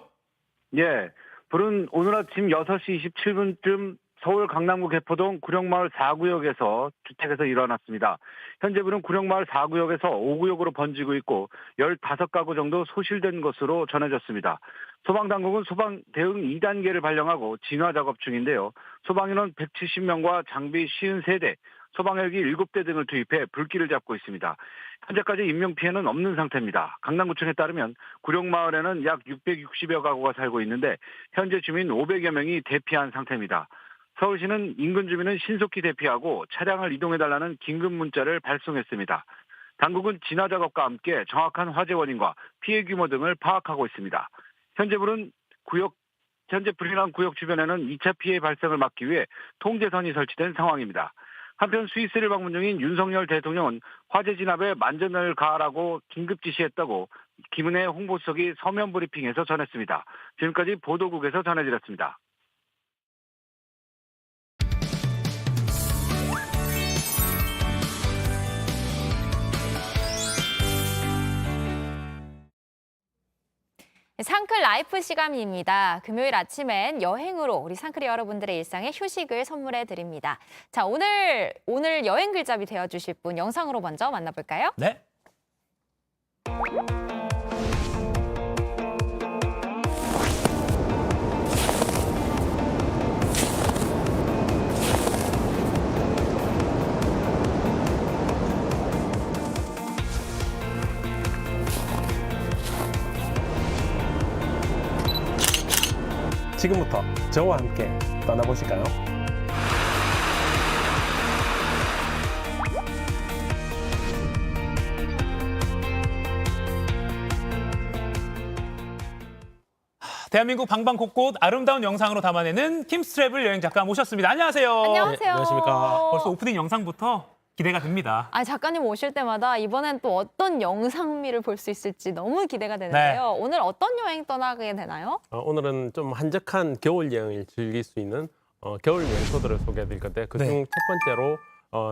예. 불은 오늘 아침 6시 27분쯤 서울 강남구 개포동 구룡마을 4구역에서 주택에서 일어났습니다. 현재 불은 구룡마을 4구역에서 5구역으로 번지고 있고 15가구 정도 소실된 것으로 전해졌습니다. 소방당국은 소방 대응 2단계를 발령하고 진화 작업 중인데요. 소방인원 170명과 장비 53대, 소방헬기 7대 등을 투입해 불길을 잡고 있습니다. 현재까지 인명피해는 없는 상태입니다. 강남구청에 따르면 구룡마을에는 약 660여 가구가 살고 있는데 현재 주민 500여 명이 대피한 상태입니다. 서울시는 인근 주민은 신속히 대피하고 차량을 이동해달라는 긴급 문자를 발송했습니다. 당국은 진화 작업과 함께 정확한 화재 원인과 피해 규모 등을 파악하고 있습니다. 현재 불이 난 구역 주변에는 2차 피해 발생을 막기 위해 통제선이 설치된 상황입니다. 한편 스위스를 방문 중인 윤석열 대통령은 화재 진압에 만전을 가하라고 긴급 지시했다고 김은혜 홍보수석이 서면 브리핑에서 전했습니다. 지금까지 보도국에서 전해드렸습니다. 상클 라이프 시간입니다. 금요일 아침엔 여행으로 우리 상클이 여러분들의 일상에 휴식을 선물해 드립니다. 자, 오늘 여행 글잡이 되어주실 분 영상으로 먼저 만나볼까요? 네. 지금부터 저와 함께 떠나보실까요? 대한민국 방방곳곳 아름다운 영상으로 담아내는 킴스트래블 여행 작가 모셨습니다. 안녕하세요. 안녕하세요. 네, 안녕하십니까. 벌써 오프닝 영상부터 기대가 됩니다. 작가님 오실 때마다 이번엔 또 어떤 영상미를 볼 수 있을지 너무 기대가 되는데요. 오늘 어떤 여행 떠나게 되나요? 오늘은 좀 한적한 겨울 여행을 즐길 수 있는 겨울 여행소들을 소개해드릴 건데 그중 첫 번째로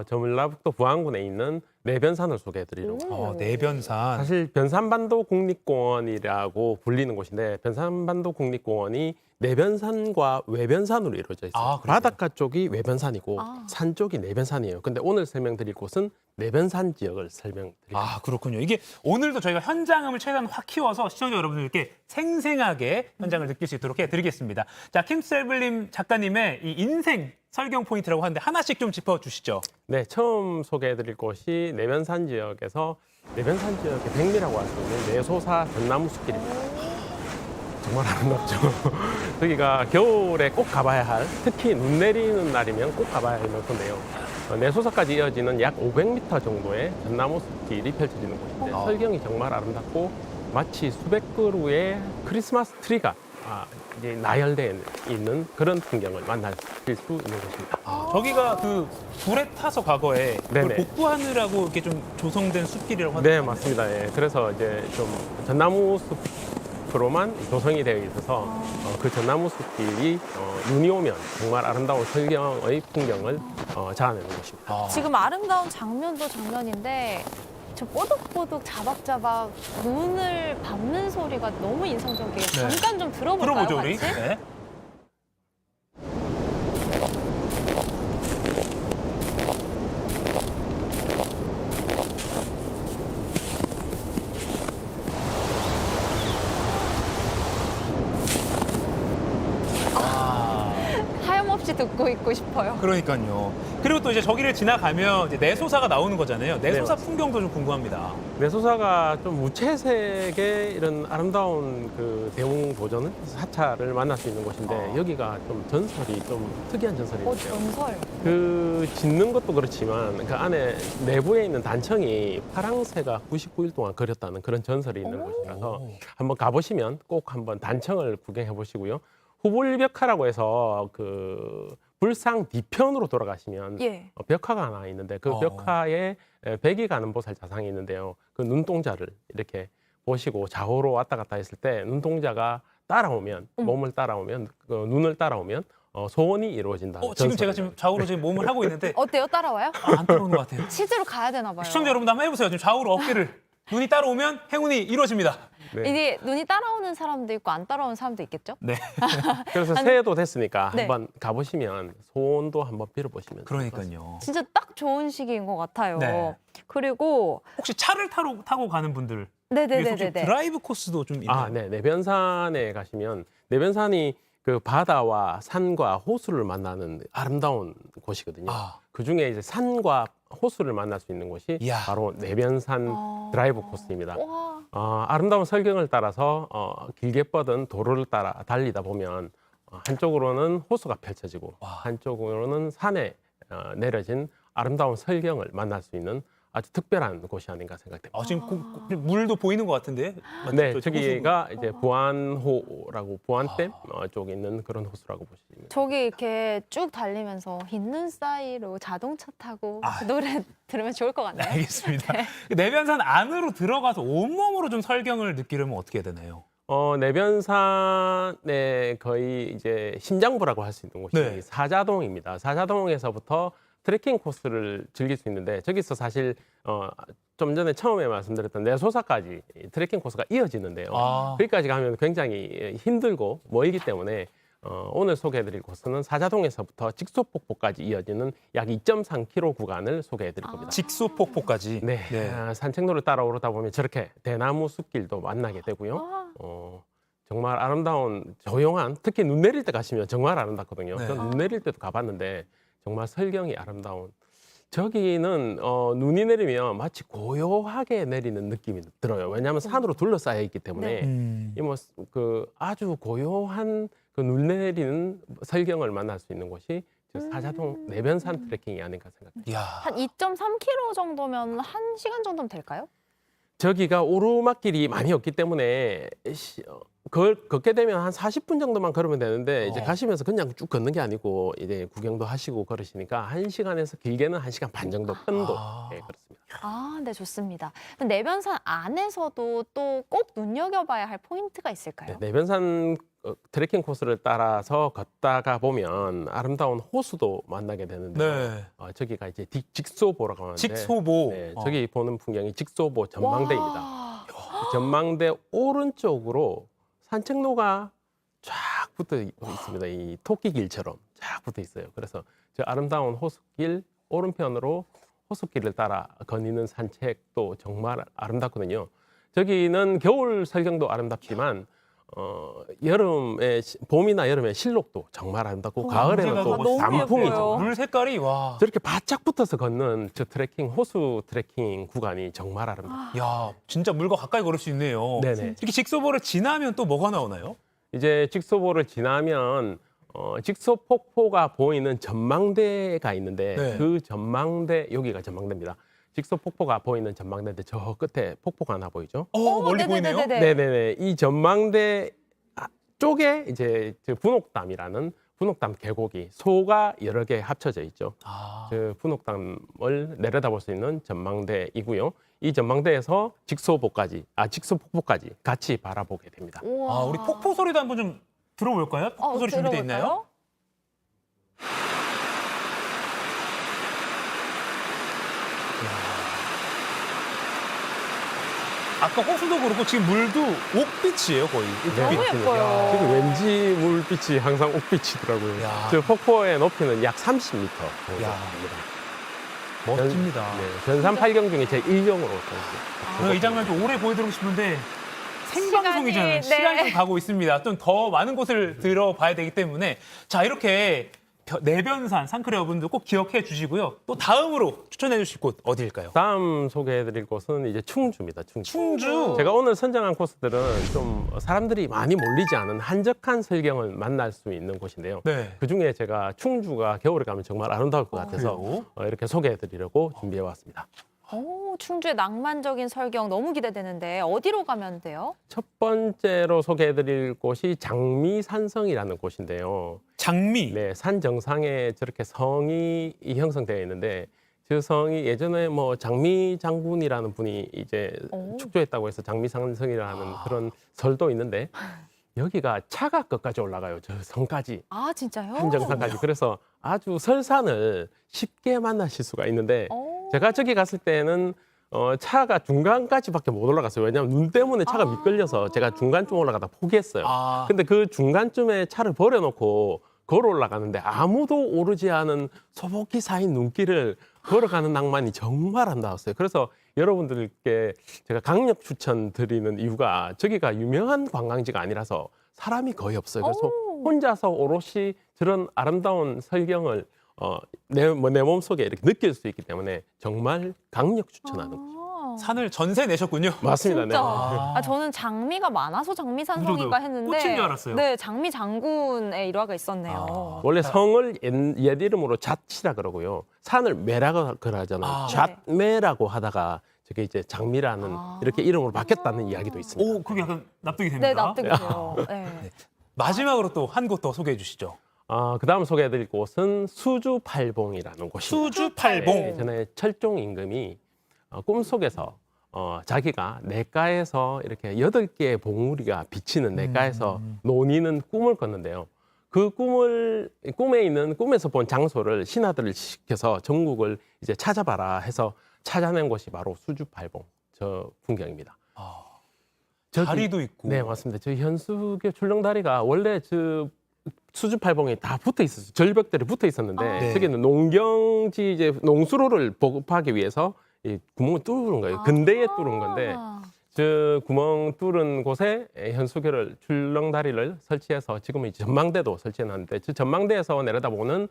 전라북도 부안군에 있는 내변산을 소개해드리려고. 내변산. 사실 변산반도 국립공원이라고 불리는 곳인데 변산반도 국립공원이 내변산과 외변산으로 이루어져 있어요. 바닷가 쪽이 외변산이고 산 쪽이 내변산이에요. 근데 오늘 설명드릴 곳은 내변산 지역을 설명드립니다. 그렇군요. 이게 오늘도 저희가 현장음을 최대한 확 키워서 시청자 여러분들께 생생하게 현장을 느낄 수 있도록 해드리겠습니다. 자, 킴스트래블님 작가님의 이 인생 설경 포인트라고 하는데 하나씩 좀 짚어주시죠. 네, 처음 소개해드릴 곳이 내변산 지역에서 내변산 지역의 백미라고 할 수 있는 내소사 전나무 숲길입니다. 정말 아름답죠. 여기가 겨울에 꼭 가봐야 할, 특히 눈 내리는 날이면 꼭 가봐야 할 명소인데요. 내소사까지 이어지는 약 500m 정도의 전나무 숲길이 펼쳐지는 곳인데 설경이 정말 아름답고 마치 수백 그루의 크리스마스 트리가 이제 나열되어 있는 그런 풍경을 만나실 수 있는 곳입니다. 저기가 그 불에 타서 과거에 그걸 네네. 복구하느라고 이렇게 좀 조성된 숲길이라고 하던데. 네, 맞습니다. 예. 그래서 이제 좀 전나무 숲으로만 조성이 되어 있어서 그 전나무 숲길이 눈이 오면 정말 아름다운 설경의 풍경을 자아내는 곳입니다. 지금 아름다운 장면도 장면인데 저 뽀득뽀득 자박자박 눈을 밟는 소리가 너무 인상적이에요. 잠깐 좀 들어볼까요, 들어보죠, 우리. 같이? 네. 하염없이 듣고 있고 싶어요. 그러니까요. 그리고 또 이제 저기를 지나가면 이제 내소사가 나오는 거잖아요. 내소사 네, 풍경도 좀 궁금합니다. 내소사가 좀 무채색의 이런 아름다운 그 대웅 도전 사찰을 만날 수 있는 곳인데 여기가 좀 전설이 좀 특이한 전설이 있는데요. 전설. 그 짓는 것도 그렇지만 그 안에 내부에 있는 단청이 파랑새가 99일 동안 그렸다는 그런 전설이 있는 곳이라서 한번 가보시면 꼭 한번 단청을 구경해 보시고요. 후불벽화라고 해서 그 불상 뒤편으로 돌아가시면 예. 벽화가 하나 있는데 그 벽화에 백이 가는 보살 자상이 있는데요. 그 눈동자를 이렇게 보시고 좌우로 왔다 갔다 했을 때 눈동자가 따라오면 몸을 따라오면 그 눈을 따라오면 소원이 이루어진다. 지금 제가 지금 좌우로 지금 몸을 하고 있는데 어때요? 따라와요? 안 따라오는 것 같아요. 치즈로 가야 되나 봐요. 시청자 여러분도 한번 해보세요. 지금 좌우로 어깨를 눈이 따라오면 행운이 이루어집니다. 네. 이게 눈이 따라오는 사람도 있고 안 따라오는 사람도 있겠죠? 네. 그래서 새해도 됐으니까 네. 한번 가보시면 소원도 한번 빌어보시면 그러니까요. 진짜 딱 좋은 시기인 것 같아요. 네. 그리고 혹시 차를 타고 가는 분들 위해서 네네네네. 드라이브 코스도 좀 있나요? 네. 내변산에 가시면 내변산이 그 바다와 산과 호수를 만나는 아름다운 곳이거든요. 그 중에 이제 산과 호수를 만날 수 있는 곳이 바로 내변산 드라이브 코스입니다. 아름다운 설경을 따라서 길게 뻗은 도로를 따라 달리다 보면 한쪽으로는 호수가 펼쳐지고 한쪽으로는 산에 내려진 아름다운 설경을 만날 수 있는 아주 특별한 곳이 아닌가 생각됩니다. 지금 물도 보이는 것 같은데? 네, 저기가 이제 부안호라고 부안댐 쪽에 있는 그런 호수라고 보시면. 저기 이렇게 쭉 달리면서 있는 사이로 자동차 타고 그 노래 들으면 좋을 것 같네요. 알겠습니다. 내변산 안으로 들어가서 온몸으로 좀 설경을 느끼려면 어떻게 해야 되나요? 내변산의 거의 이제 심장부라고 할 수 있는 곳이 사자동입니다. 사자동에서부터 트레킹 코스를 즐길 수 있는데 저기서 사실 좀 전에 처음에 말씀드렸던 내소사까지 트레킹 코스가 이어지는데요. 거기까지 가면 굉장히 힘들고 멀기 때문에 오늘 소개해드릴 코스는 사자동에서부터 직소폭포까지 이어지는 약 2.3km 구간을 소개해드릴 겁니다. 직소폭포까지? 네. 산책로를 따라 오르다 보면 저렇게 대나무 숲길도 만나게 되고요. 정말 아름다운 조용한, 특히 눈 내릴 때 가시면 정말 아름답거든요. 저는 눈 내릴 때도 가봤는데 정말 설경이 아름다운. 저기는 눈이 내리면 마치 고요하게 내리는 느낌이 들어요. 왜냐하면 산으로 둘러싸여 있기 때문에 이 뭐 그 아주 고요한 그 눈 내리는 설경을 만날 수 있는 곳이 사자동 내변산 트레킹이 아닌가 생각합니다. 한 2.3km 정도면 1시간 정도면 될까요? 저기가 오르막길이 많이 없기 때문에 걷게 되면 한 40분 정도만 걸으면 되는데 이제 가시면서 그냥 쭉 걷는 게 아니고 이제 구경도 하시고 걸으시니까 1시간에서 길게는 1시간 반 정도 편도 그렇습니다. 네, 좋습니다. 그럼 내변산 안에서도 또 꼭 눈여겨봐야 할 포인트가 있을까요? 내변산 트레킹 코스를 따라서 걷다가 보면 아름다운 호수도 만나게 되는데 저기가 이제 직소보라고 하는데 직소보. 저기 보는 풍경이 직소보 전망대입니다. 전망대 오른쪽으로 산책로가 쫙 붙어 있습니다. 이 토끼길처럼 쫙 붙어 있어요. 그래서 저 아름다운 호수길 오른편으로 호수길을 따라 거니는 산책도 정말 아름답거든요. 저기는 겨울 설경도 아름답지만 봄이나 여름에 실록도 정말 아름답고 가을에는 또 단풍이죠. 물 색깔이 와. 저렇게 바짝 붙어서 걷는 저 트레킹 호수 트레킹 구간이 정말 아름답습니다. 야, 진짜 물과 가까이 걸을 수 있네요. 네네. 이렇게 직소보를 지나면 또 뭐가 나오나요? 이제 직소보를 지나면 직소폭포가 보이는 전망대가 있는데 네. 그 전망대, 여기가 전망대입니다. 직소폭포가 보이는 전망대인데 저 끝에 폭포가 하나 보이죠? 멀리 보이네요. 네네네. 이 전망대 쪽에 이제 분옥담이라는 분옥담 계곡이 소가 여러 개 합쳐져 있죠. 그 분옥담을 내려다볼 수 있는 전망대이고요. 이 전망대에서 직소폭포까지 같이 바라보게 됩니다. 우리 폭포 소리도 한번 좀 들어볼까요? 폭포 소리 준비되어 있나요? 아까 호수도 그렇고 지금 물도 옥빛이에요, 거의. 너무 예뻐요. 지금 왠지 물빛이 항상 옥빛이더라고요. 저 폭포의 높이는 약 30m 정도 됩니다. 멋집니다. 전산 8경 중에 제 1경으로. 이 장면 좀 오래 보여드리고 싶은데 생방송이잖아요. 시간이, 시간이 좀 가고 있습니다. 좀 더 많은 곳을 들어봐야 되기 때문에 자 이렇게 내변산 상크레어분들 꼭 기억해 주시고요. 또 다음으로 추천해 주실 곳 어디일까요? 다음 소개해드릴 곳은 이제 충주입니다. 충주. 제가 오늘 선정한 코스들은 좀 사람들이 많이 몰리지 않은 한적한 설경을 만날 수 있는 곳인데요. 네. 그중에 제가 충주가 겨울에 가면 정말 아름다울 것 같아서 이렇게 소개해드리려고 준비해왔습니다. 충주의 낭만적인 설경 너무 기대되는데 어디로 가면 돼요? 첫 번째로 소개해드릴 곳이 장미산성이라는 곳인데요. 장미? 네, 산 정상에 저렇게 성이 형성되어 있는데 그 성이 예전에 뭐 장미 장군이라는 분이 이제 축조했다고 해서 장미산성이라는 그런 설도 있는데 여기가 차가 끝까지 올라가요. 저 성까지. 아, 진짜요? 산 정상까지. 그래서 아주 설산을 쉽게 만나실 수가 있는데 제가 저기 갔을 때는 차가 중간까지밖에 못 올라갔어요. 왜냐하면 눈 때문에 차가 미끌려서 제가 중간쯤 올라가다 포기했어요. 근데 그 중간쯤에 차를 버려놓고 걸어 올라가는데 아무도 오르지 않은 소복히 쌓인 눈길을 걸어가는 낭만이 정말 아름다웠어요. 그래서 여러분들께 제가 강력 추천드리는 이유가 저기가 유명한 관광지가 아니라서 사람이 거의 없어요. 그래서 혼자서 오롯이 저런 아름다운 설경을 내 몸속에 이렇게 느낄 수 있기 때문에 정말 강력 추천하는 곳이에요. 산을 전세 내셨군요. 맞습니다. 진짜. 네. 저는 장미가 많아서 장미산성인가 했는데 꽃인 줄 알았어요. 네, 장미 장군의 일화가 있었네요. 원래 성을 옛 이름으로 잣이라 그러고요. 산을 매라고 그러잖아요. 잣매라고 하다가 저게 이제 장미라는 이렇게 이름으로 바뀌었다는 이야기도 있습니다. 오, 그게 약간 납득이 됩니다. 네, 납득이 돼요. 네. 마지막으로 또 한 곳 더 소개해 주시죠. 그다음 소개해드릴 곳은 수주팔봉이라는 곳입니다. 수주팔봉. 네, 전에 철종 임금이 꿈속에서 자기가 냇가에서 이렇게 8개의 봉우리가 비치는 냇가에서 논의는 꿈을 꿨는데요. 그 꿈에서 본 장소를 신하들을 시켜서 전국을 이제 찾아봐라 해서 찾아낸 곳이 바로 수주팔봉 저 풍경입니다. 다리도 있고. 네, 맞습니다. 저 현수교 출렁다리가 원래 저 수주팔봉이 다 붙어 있었어요. 절벽들이 붙어 있었는데 저기는 농경지 이제 농수로를 보급하기 위해서 이 구멍을 뚫은 거예요. 근대에 뚫은 건데 저 구멍 뚫은 곳에 현수교를 출렁다리를 설치해서 지금은 이제 전망대도 설치해놨는데 저 전망대에서 내려다보는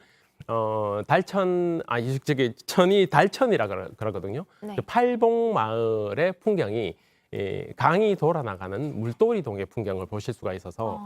천이 달천이라 그러거든요. 네. 그 팔봉 마을의 풍경이 강이 돌아나가는 물돌이동의 풍경을 보실 수가 있어서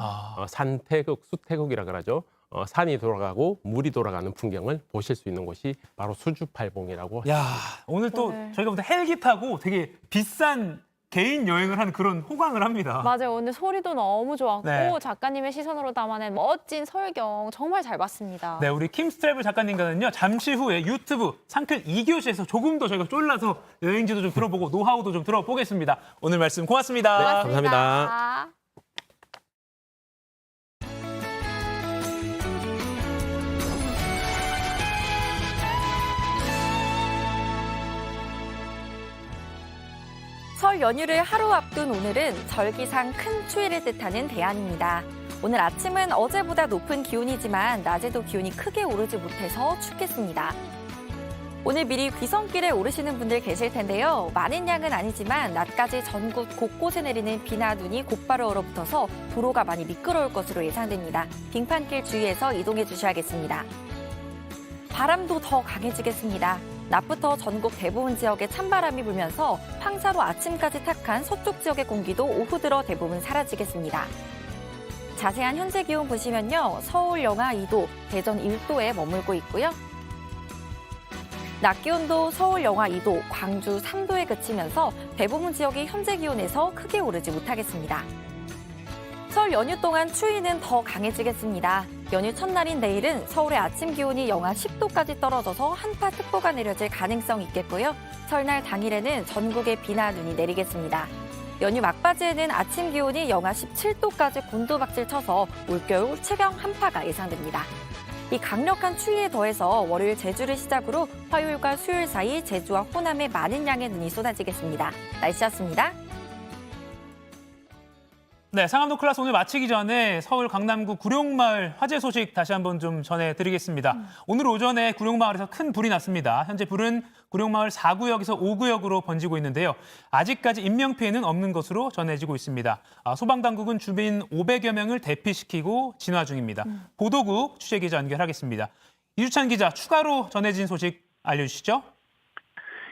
산태극, 수태극이라 그러죠. 산이 돌아가고 물이 돌아가는 풍경을 보실 수 있는 곳이 바로 수주팔봉이라고 야, 합니다. 오늘 또 저희가 보다 헬기 타고 되게 비싼 개인 여행을 한 그런 호강을 합니다. 맞아요. 오늘 소리도 너무 좋았고 네. 작가님의 시선으로 담아낸 멋진 설경 정말 잘 봤습니다. 네, 우리 킴스트래블 작가님과는요 잠시 후에 유튜브 상클 2교시에서 조금 더 저희가 쫄라서 여행지도 좀 들어보고 노하우도 좀 들어보겠습니다. 오늘 말씀 고맙습니다. 네, 감사합니다. 설 연휴를 하루 앞둔 오늘은 절기상 큰 추위를 뜻하는 대안입니다. 오늘 아침은 어제보다 높은 기온이지만 낮에도 기온이 크게 오르지 못해서 춥겠습니다. 오늘 미리 귀성길에 오르시는 분들 계실 텐데요. 많은 양은 아니지만 낮까지 전국 곳곳에 내리는 비나 눈이 곧바로 얼어붙어서 도로가 많이 미끄러울 것으로 예상됩니다. 빙판길 주의해서 이동해 주셔야겠습니다. 바람도 더 강해지겠습니다. 낮부터 전국 대부분 지역에 찬바람이 불면서 황사로 아침까지 탁한 서쪽 지역의 공기도 오후 들어 대부분 사라지겠습니다. 자세한 현재 기온 보시면요. 서울 영하 2도, 대전 1도에 머물고 있고요. 낮 기온도 서울 영하 2도, 광주 3도에 그치면서 대부분 지역이 현재 기온에서 크게 오르지 못하겠습니다. 설 연휴 동안 추위는 더 강해지겠습니다. 연휴 첫날인 내일은 서울의 아침 기온이 영하 10도까지 떨어져서 한파특보가 내려질 가능성이 있겠고요. 설날 당일에는 전국에 비나 눈이 내리겠습니다. 연휴 막바지에는 아침 기온이 영하 17도까지 곤두박질 쳐서 올겨울 최강 한파가 예상됩니다. 이 강력한 추위에 더해서 월요일 제주를 시작으로 화요일과 수요일 사이 제주와 호남에 많은 양의 눈이 쏟아지겠습니다. 날씨였습니다. 네, 상암동 클라스 오늘 마치기 전에 서울 강남구 구룡마을 화재 소식 다시 한번 좀 전해드리겠습니다. 오늘 오전에 구룡마을에서 큰 불이 났습니다. 현재 불은 구룡마을 4구역에서 5구역으로 번지고 있는데요. 아직까지 인명피해는 없는 것으로 전해지고 있습니다. 소방당국은 주민 500여 명을 대피시키고 진화 중입니다. 보도국 취재기자 연결하겠습니다. 이주찬 기자, 추가로 전해진 소식 알려주시죠.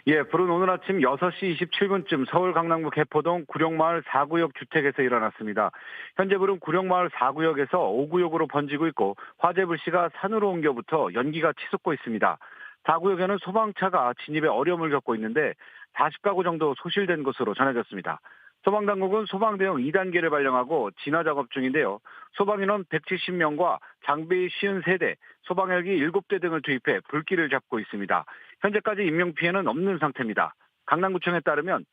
예, 불은 오늘 아침 6시 27분쯤 서울 강남구 개포동 구룡마을 4구역 주택에서 일어났습니다. 현재 불은 구룡마을 4구역에서 5구역으로 번지고 있고 화재 불씨가 산으로 옮겨부터 연기가 치솟고 있습니다. 4구역에는 소방차가 진입에 어려움을 겪고 있는데 40가구 정도 소실된 것으로 전해졌습니다. 소방당국은 소방대응 2단계를 발령하고 진화 작업 중인데요. 소방인원 170명과 장비 53대, 소방헬기 7대 등을 투입해 불길을 잡고 있습니다. 현재까지 인명피해는 없는 상태입니다. 강남구청에 따르면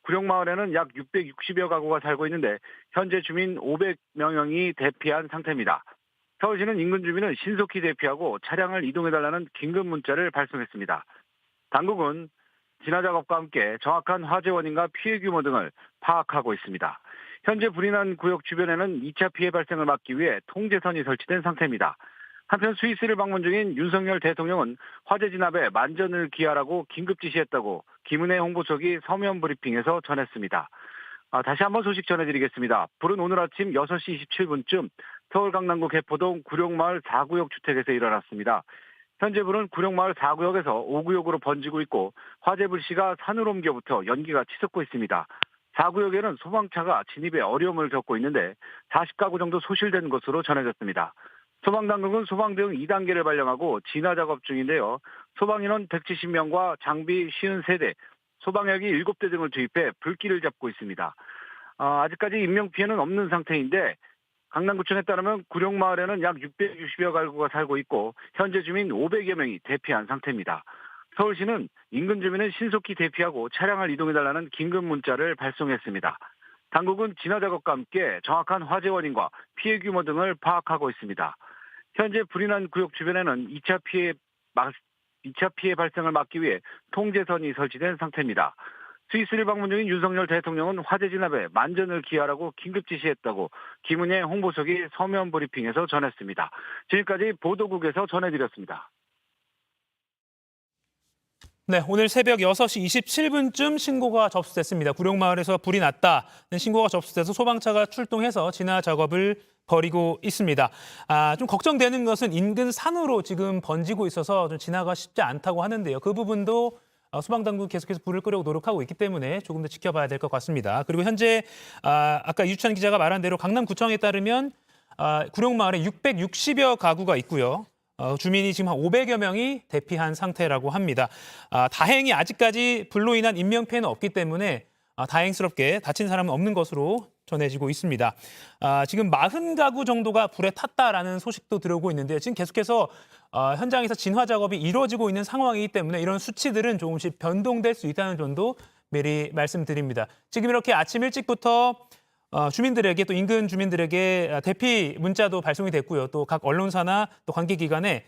구룡마을에는 약 660여 가구가 살고 있는데 현재 주민 500명이 대피한 상태입니다. 서울시는 인근 주민은 신속히 대피하고 차량을 이동해달라는 긴급 문자를 발송했습니다. 당국은 진화 작업과 함께 정확한 화재 원인과 피해 규모 등을 파악하고 있습니다. 현재 불이 난 구역 주변에는 2차 피해 발생을 막기 위해 통제선이 설치된 상태입니다. 한편 스위스를 방문 중인 윤석열 대통령은 화재 진압에 만전을 기하라고 긴급 지시했다고 김은혜 홍보석이 서면 브리핑에서 전했습니다. 다시 한번 소식 전해드리겠습니다. 불은 오늘 아침 6시 27분쯤 서울 강남구 개포동 구룡마을 4구역 주택에서 일어났습니다. 현재 불은 구룡마을 4구역에서 5구역으로 번지고 있고 화재 불씨가 산으로 옮겨부터 연기가 치솟고 있습니다. 4구역에는 소방차가 진입에 어려움을 겪고 있는데 40가구 정도 소실된 것으로 전해졌습니다. 소방당국은 소방대응 2단계를 발령하고 진화 작업 중인데요. 소방인원 170명과 장비 53대, 소방헬기 7대 등을 투입해 불길을 잡고 있습니다. 아직까지 인명피해는 없는 상태인데 강남구청에 따르면 구룡마을에는 약 660여 가구가 살고 있고 현재 주민 500여 명이 대피한 상태입니다. 서울시는 인근 주민은 신속히 대피하고 차량을 이동해달라는 긴급 문자를 발송했습니다. 당국은 진화 작업과 함께 정확한 화재 원인과 피해 규모 등을 파악하고 있습니다. 현재 불이 난 구역 주변에는 2차 피해 발생을 막기 위해 통제선이 설치된 상태입니다. 스위스를 방문 중인 윤석열 대통령은 화재 진압에 만전을 기하라고 긴급 지시했다고 김은혜 홍보석이 서면 브리핑에서 전했습니다. 지금까지 보도국에서 전해드렸습니다. 네, 오늘 새벽 6시 27분쯤 신고가 접수됐습니다. 구룡마을에서 불이 났다는 신고가 접수돼서 소방차가 출동해서 진화 작업을 벌이고 있습니다. 좀 걱정되는 것은 인근 산으로 지금 번지고 있어서 좀 진화가 쉽지 않다고 하는데요. 그 부분도 소방당국이 계속해서 불을 끄려고 노력하고 있기 때문에 조금 더 지켜봐야 될 것 같습니다. 그리고 현재 아까 이주찬 기자가 말한 대로 강남구청에 따르면 구룡마을에 660여 가구가 있고요. 주민이 지금 한 500여 명이 대피한 상태라고 합니다. 다행히 아직까지 불로 인한 인명피해는 없기 때문에 다행스럽게 다친 사람은 없는 것으로 전해지고 있습니다. 지금 40가구 정도가 불에 탔다라는 소식도 들어오고 있는데요. 지금 계속해서 현장에서 진화 작업이 이루어지고 있는 상황이기 때문에 이런 수치들은 조금씩 변동될 수 있다는 점도 미리 말씀드립니다. 지금 이렇게 아침 일찍부터 주민들에게 또 인근 주민들에게 대피 문자도 발송이 됐고요. 또 각 언론사나 또 관계기관에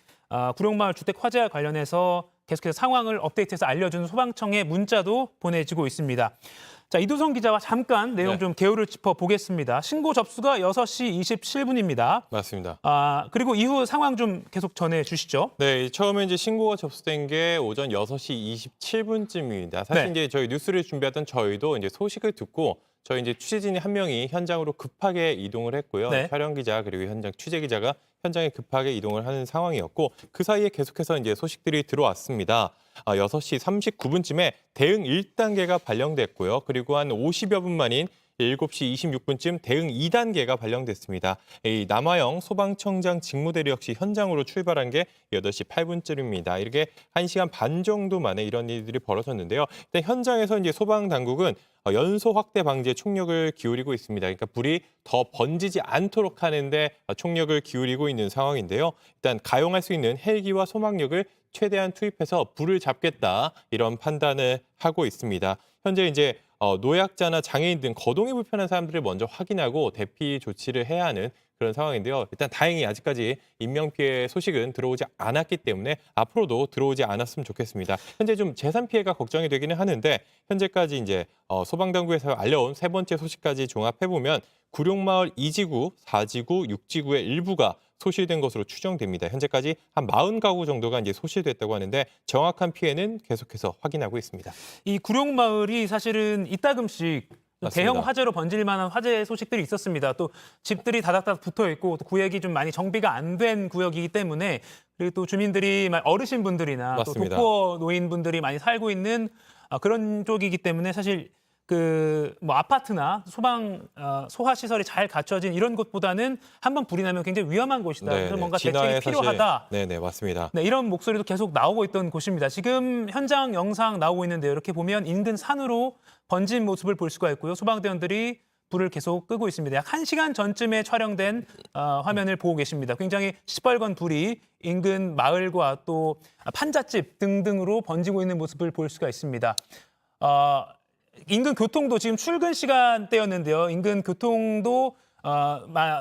구룡마을 주택 화재와 관련해서 계속해서 상황을 업데이트해서 알려주는 소방청의 문자도 보내지고 있습니다. 자, 이두성 기자와 잠깐 내용 좀 개요를 짚어보겠습니다. 신고 접수가 6시 27분입니다. 맞습니다. 그리고 이후 상황 좀 계속 전해주시죠. 네, 처음에 이제 신고가 접수된 게 오전 6시 27분쯤입니다. 사실 이제 저희 뉴스를 준비하던 저희도 이제 소식을 듣고 저희 이제 취재진이 한 명이 현장으로 급하게 이동을 했고요. 촬영 기자 그리고 현장 취재 기자가 현장에 급하게 이동을 하는 상황이었고 그 사이에 계속해서 이제 소식들이 들어왔습니다. 6시 39분쯤에 대응 1단계가 발령됐고요. 그리고 한 50여 분 만인 7시 26분쯤 대응 2단계가 발령됐습니다. 이 남아영 소방청장 직무대리 역시 현장으로 출발한 게 8시 8분쯤입니다. 이렇게 1시간 반 정도 만에 이런 일들이 벌어졌는데요. 일단 현장에서 이제 소방당국은 연소 확대 방지에 총력을 기울이고 있습니다. 그러니까 불이 더 번지지 않도록 하는데 총력을 기울이고 있는 상황인데요. 일단 가용할 수 있는 헬기와 소방력을 최대한 투입해서 불을 잡겠다 이런 판단을 하고 있습니다. 현재 이제 노약자나 장애인 등 거동이 불편한 사람들을 먼저 확인하고 대피 조치를 해야 하는 그런 상황인데요. 일단 다행히 아직까지 인명피해 소식은 들어오지 않았기 때문에 앞으로도 들어오지 않았으면 좋겠습니다. 현재 좀 재산 피해가 걱정이 되기는 하는데 현재까지 이제 소방당국에서 알려온 3번째 소식까지 종합해보면 구룡마을 2지구, 4지구, 6지구의 일부가 소실된 것으로 추정됩니다. 현재까지 한 40가구 정도가 이제 소실됐다고 하는데 정확한 피해는 계속해서 확인하고 있습니다. 이 구룡마을이 사실은 이따금씩 맞습니다. 대형 화재로 번질 만한 화재 소식들이 있었습니다. 또 집들이 다닥다닥 붙어 있고 또 구역이 좀 많이 정비가 안 된 구역이기 때문에 그리고 또 주민들이 어르신분들이나 또 맞습니다. 독거 노인분들이 많이 살고 있는 그런 쪽이기 때문에 사실 뭐 아파트나 소화 시설이 잘 갖춰진 이런 곳보다는 한번 불이 나면 굉장히 위험한 곳이다. 그래서 뭔가 대책이 필요하다. 네네, 맞습니다. 네, 이런 목소리도 계속 나오고 있던 곳입니다. 지금 현장 영상 나오고 있는데요. 이렇게 보면 인근 산으로 번진 모습을 볼 수가 있고요. 소방대원들이 불을 계속 끄고 있습니다. 약 1시간 전쯤에 촬영된 화면을 보고 계십니다. 굉장히 시뻘건 불이 인근 마을과 또 판잣집 등등으로 번지고 있는 모습을 볼 수가 있습니다. 인근 교통도 지금 출근 시간대였는데요. 인근 교통도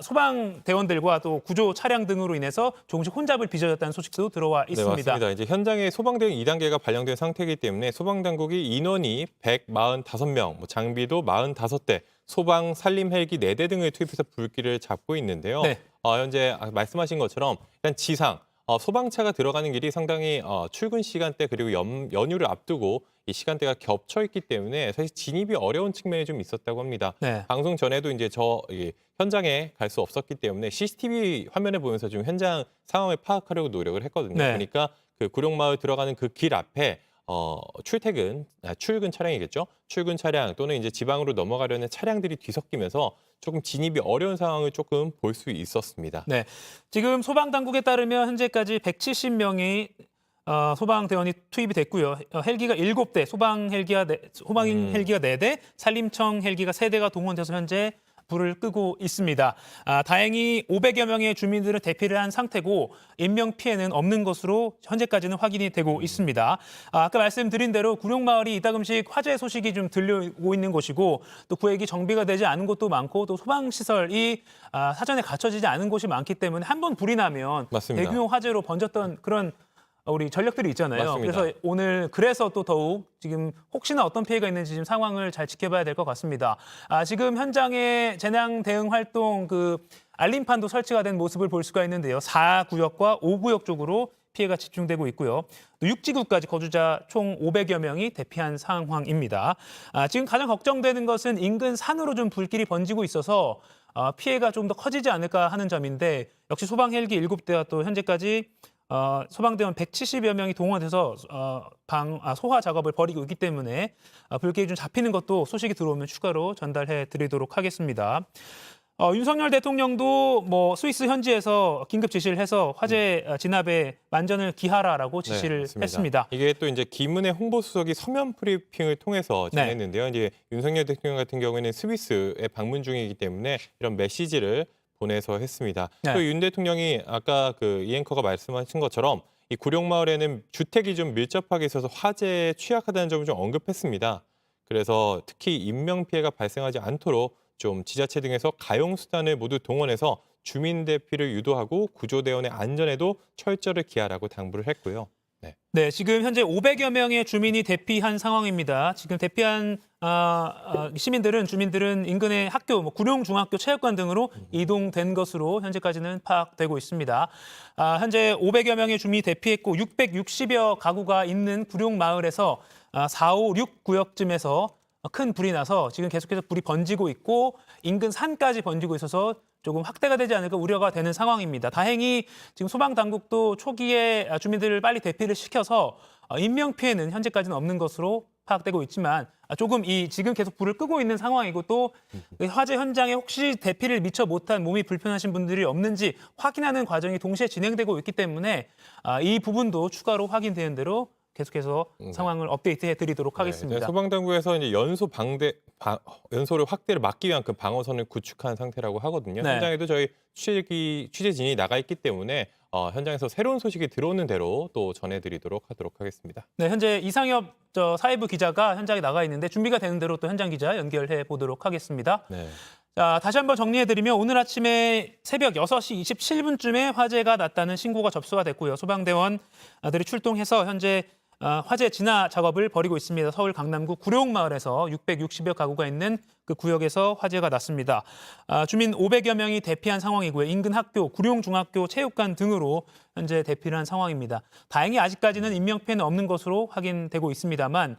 소방대원들과 또 구조 차량 등으로 인해서 조금씩 혼잡을 빚어졌다는 소식도 들어와 있습니다. 네, 맞습니다. 이제 현장에 소방대응 2단계가 발령된 상태이기 때문에 소방당국이 인원이 145명, 장비도 45대, 소방 산림 헬기 4대 등을 투입해서 불길을 잡고 있는데요. 네. 현재 말씀하신 것처럼 일단 지상 소방차가 들어가는 길이 상당히 출근 시간대 그리고 연휴를 앞두고 이 시간대가 겹쳐 있기 때문에 사실 진입이 어려운 측면이 좀 있었다고 합니다. 네. 방송 전에도 이제 현장에 갈 수 없었기 때문에 CCTV 화면을 보면서 좀 현장 상황을 파악하려고 노력을 했거든요. 네. 그러니까 그 구룡마을 들어가는 그 길 앞에 출근 차량이겠죠. 출근 차량 또는 이제 지방으로 넘어가려는 차량들이 뒤섞이면서 조금 진입이 어려운 상황을 조금 볼 수 있었습니다. 네, 지금 소방당국에 따르면 현재까지 170명이 소방대원이 투입이 됐고요. 헬기가 7대, 소방 헬기가 4대, 산림청 헬기가 3대가 동원돼서 현재 불을 끄고 있습니다. 다행히 500여 명의 주민들은 대피를 한 상태고 인명 피해는 없는 것으로 현재까지는 확인이 되고 있습니다. 아까 말씀드린 대로 구룡마을이 이따금씩 화재 소식이 좀 들려오고 있는 곳이고 또 구역이 정비가 되지 않은 곳도 많고 또 소방시설이 사전에 갖춰지지 않은 곳이 많기 때문에 한 번 불이 나면 맞습니다. 대규모 화재로 번졌던 그런 우리 전력들이 있잖아요. 맞습니다. 그래서 오늘 또 더욱 지금 혹시나 어떤 피해가 있는지 지금 상황을 잘 지켜봐야 될 것 같습니다. 지금 현장에 재난 대응 활동 알림판도 설치가 된 모습을 볼 수가 있는데요. 4구역과 5구역 쪽으로 피해가 집중되고 있고요. 또 6지구까지 거주자 총 500여 명이 대피한 상황입니다. 지금 가장 걱정되는 것은 인근 산으로 좀 불길이 번지고 있어서 피해가 좀 더 커지지 않을까 하는 점인데 역시 소방 헬기 7대와 또 현재까지 소방대원 170여 명이 동원돼서 소화 작업을 벌이고 있기 때문에 불길이 좀 잡히는 것도 소식이 들어오면 추가로 전달해 드리도록 하겠습니다. 윤석열 대통령도 스위스 현지에서 긴급 지시를 해서 화재 진압에 만전을 기하라라고 지시를 했습니다. 이게 또 이제 김은혜 홍보수석이 서면 브리핑을 통해서 진행했는데요. 이제 윤석열 대통령 같은 경우에는 스위스에 방문 중이기 때문에 이런 메시지를 보내서 했습니다. 네. 또 윤 대통령이 아까 이 앵커가 말씀하신 것처럼 이 구룡마을에는 주택이 좀 밀접하게 있어서 화재에 취약하다는 점을 좀 언급했습니다. 그래서 특히 인명 피해가 발생하지 않도록 좀 지자체 등에서 가용 수단을 모두 동원해서 주민 대피를 유도하고 구조대원의 안전에도 철저를 기하라고 당부를 했고요. 네, 지금 현재 500여 명의 주민이 대피한 상황입니다. 지금 대피한 주민들은 인근의 학교, 구룡중학교, 체육관 등으로 이동된 것으로 현재까지는 파악되고 있습니다. 현재 500여 명의 주민이 대피했고 660여 가구가 있는 구룡마을에서 4, 5, 6 구역쯤에서 큰 불이 나서 지금 계속해서 불이 번지고 있고 인근 산까지 번지고 있어서 조금 확대가 되지 않을까 우려가 되는 상황입니다. 다행히 지금 소방당국도 초기에 주민들을 빨리 대피를 시켜서 인명 피해는 현재까지는 없는 것으로 파악되고 있지만 조금 지금 계속 불을 끄고 있는 상황이고 또 화재 현장에 혹시 대피를 미처 못한 몸이 불편하신 분들이 없는지 확인하는 과정이 동시에 진행되고 있기 때문에 이 부분도 추가로 확인되는 대로 계속해서 상황을 업데이트해 드리도록 하겠습니다. 네, 소방당국에서 이제 연소를 확대를 막기 위한 그 방어선을 구축한 상태라고 하거든요. 네. 현장에도 저희 취재진이 나가 있기 때문에 현장에서 새로운 소식이 들어오는 대로 또 전해드리도록 하도록 하겠습니다. 네, 현재 이상엽 사회부 기자가 현장에 나가 있는데 준비가 되는 대로 또 현장 기자 연결해 보도록 하겠습니다. 네. 자, 다시 한번 정리해드리면 오늘 아침에 새벽 6시 27분쯤에 화재가 났다는 신고가 접수가 됐고요. 소방대원들이 출동해서 현재 화재 진화 작업을 벌이고 있습니다. 서울 강남구 구룡마을에서 660여 가구가 있는 그 구역에서 화재가 났습니다. 주민 500여 명이 대피한 상황이고요. 인근 학교, 구룡중학교, 체육관 등으로 현재 대피를 한 상황입니다. 다행히 아직까지는 인명피해는 없는 것으로 확인되고 있습니다만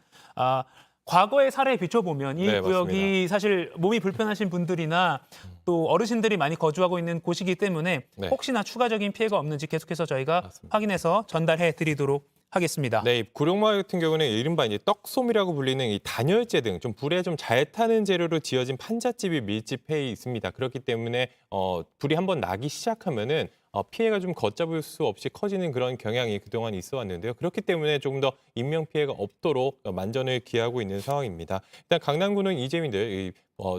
과거의 사례에 비춰보면 이 구역이 맞습니다. 사실 몸이 불편하신 분들이나 또 어르신들이 많이 거주하고 있는 곳이기 때문에 혹시나 추가적인 피해가 없는지 계속해서 저희가 확인해서 전달해 드리도록 하겠습니다. 네, 구룡마을 같은 경우는 이른바 이제 떡솜이라고 불리는 이 단열재 등 좀 불에 좀 잘 타는 재료로 지어진 판잣집이 밀집해 있습니다. 그렇기 때문에 불이 한번 나기 시작하면은 피해가 좀 걷잡을 수 없이 커지는 그런 경향이 그동안 있어 왔는데요. 그렇기 때문에 조금 더 인명 피해가 없도록 만전을 기하고 있는 상황입니다. 일단 강남구는 이재민들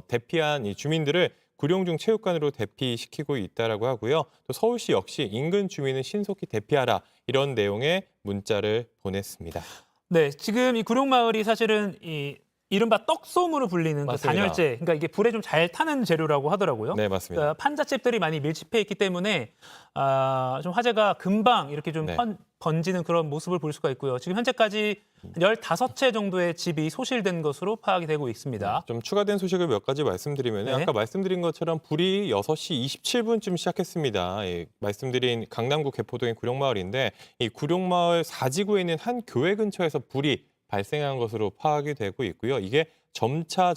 대피한 이 주민들을 구룡중 체육관으로 대피시키고 있다라고 하고요. 또 서울시 역시 인근 주민은 신속히 대피하라 이런 내용의 문자를 보냈습니다. 네, 지금 이 구룡마을이 사실은 이른바 떡솜으로 불리는 그 단열재, 그러니까 이게 불에 좀 잘 타는 재료라고 하더라고요. 네, 맞습니다. 그러니까 판잣집들이 많이 밀집해 있기 때문에 좀 화재가 금방 이렇게 좀 번지는 그런 모습을 볼 수가 있고요. 지금 현재까지 15채 정도의 집이 소실된 것으로 파악이 되고 있습니다. 좀 추가된 소식을 몇 가지 말씀드리면 아까 말씀드린 것처럼 불이 6시 27분쯤 시작했습니다. 말씀드린 강남구 개포동의 구룡마을인데 이 구룡마을 4지구에 있는 한 교회 근처에서 불이 발생한 것으로 파악이 되고 있고요. 이게 점차